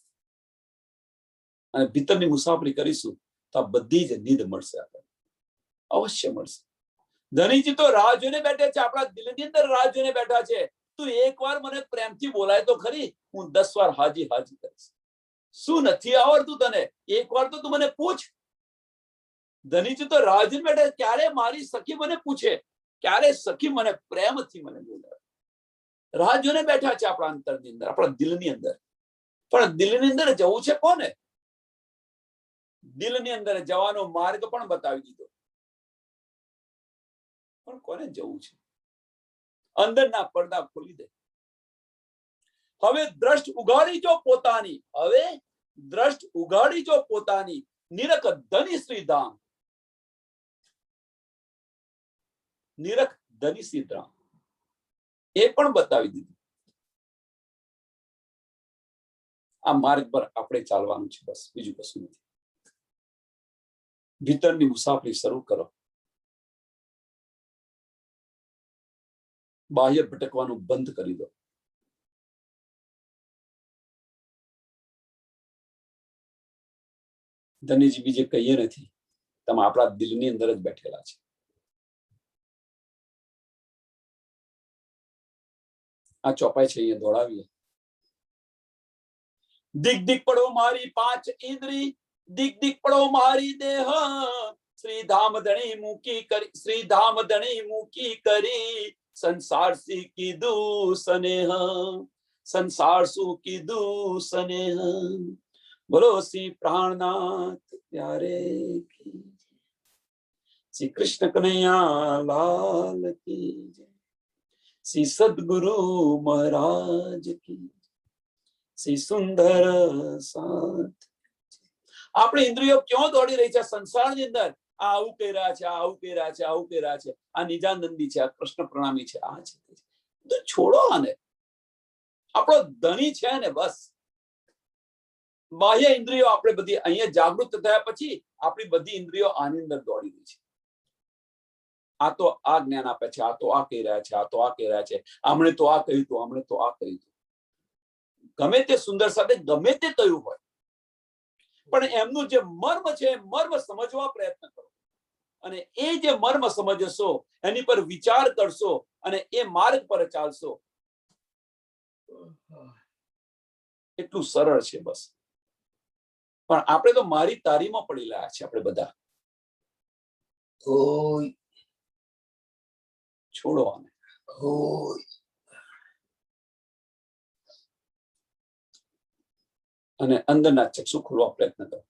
[SPEAKER 1] અને ભીતરની મુસાફરી કરીશું તો આ બધી જ નીંદ મળશે, આપણે અવશ્ય મળશે. ધનીજી તો રાહ જોઈને બેઠા છે, આપણા દિલની અંદર રાહ જોઈને બેઠા છે. તું એકવાર મને પ્રેમથી બોલાય તો ખરી, હું 10 વાર હાજી હાજી કરીશ. શું નથી આવડતું તને? એકવાર તો તું મને પૂછ. ધનીજી તો રાહ જોઈને બેઠા, ક્યારે મારી સખી મને પૂછે, ક્યારે સખી મને પ્રેમથી મને બોલાવે. રાહ જોઈને બેઠા છે આપણા અંતરની અંદર, આપણા દિલની અંદર. પણ દિલની અંદર જવું છે કોને? દિલની અંદર જવાનો માર્ગ પણ બતાવી દીધો, પણ કોને જવું છે? અંદરના પડદા ખોલી દે. હવે દ્રષ્ટ ઉઘાડી જો પોતાની, હવે દ્રષ્ટ ઉઘાડી જો પોતાની, નિરખ ધની શ્રી ધામ, નિરખ ધની શ્રી ધામ એ પણ બતાવી દીધું. આ માર્ગ પર આપણે ચાલવાનું છે, બસ બીજું કશું નથી. ભીતરની મુસાફરી શરૂ કરો, બાહ્ય ભટકવાનું બંધ કરી દો. ધનીજી બીજે કહીએ નથી, તમે આપણા દિલની અંદર જ બેઠેલા છે. આ ચોપાઈ છે, અહીંયા દોડાવીએ. દિગ દિગ પડો મારી 5 ઇન્દ્રી, દિગ દિગ પડો મારી દેહ, શ્રી ધામ ધણી મૂકી કરી, શ્રી ધામ ધણી મૂકી કરી, સંસાર સી કીધું સ્નેહ, સંસાર શું કીધું સ્નેહ. બોલો શ્રી પ્રાણનાથ પ્યારે કી, શ્રી કૃષ્ણ કનૈયા લાલ કી, શ્રી સદગુરુ મહારાજ કી, શ્રી સુંદર સાથ. આપણી ઇન્દ્રિયો ક્યાં દોડી રહી છે સંસારની અંદર? આ આવું કહી રહ્યા છે, આવું કહી રહ્યા છે, આવું કહી રહ્યા છે, આ નિજાનંદી છે, આ કૃષ્ણ પ્રણામી છે, આ છે. તો છોડો આને, આપણો ધણી છે ને બસ. બાહ્ય ઇન્દ્રિયો આપણે બધી અહીંયા જાગૃત થયા પછી આપણી બધી ઇન્દ્રિયો આની અંદર દોડી રહી છે. આ તો આ જ્ઞાન આપે છે, આ તો આ કહી રહ્યા છે, આ તો આ કહી રહ્યા છે, આમણે તો આ કહ્યું હતું, આમણે તો આ કહ્યું હતું. ગમે તે સુંદર સાથે ગમે તે કહ્યું હોય, પણ એમનું જે મર્મ છે, મર્મ સમજવા પ્રયત્ન કરો. અને એ જે મર્મ સમજશો, એની પર વિચાર કરશો અને એ માર્ગ પર ચાલશો, એટલું સરળ છે બસ. પણ આપણે તો મારી તારીમાં પડી રહ્યા છે આપણે બધા. છોડો આને. અને અંદરના ચક્ષુ ખોલવા પ્રયત્ન કરો.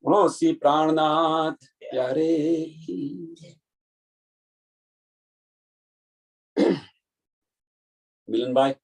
[SPEAKER 1] બોલો શ્રી પ્રાણનાથ પ્યારે કી. મિલનભાઈ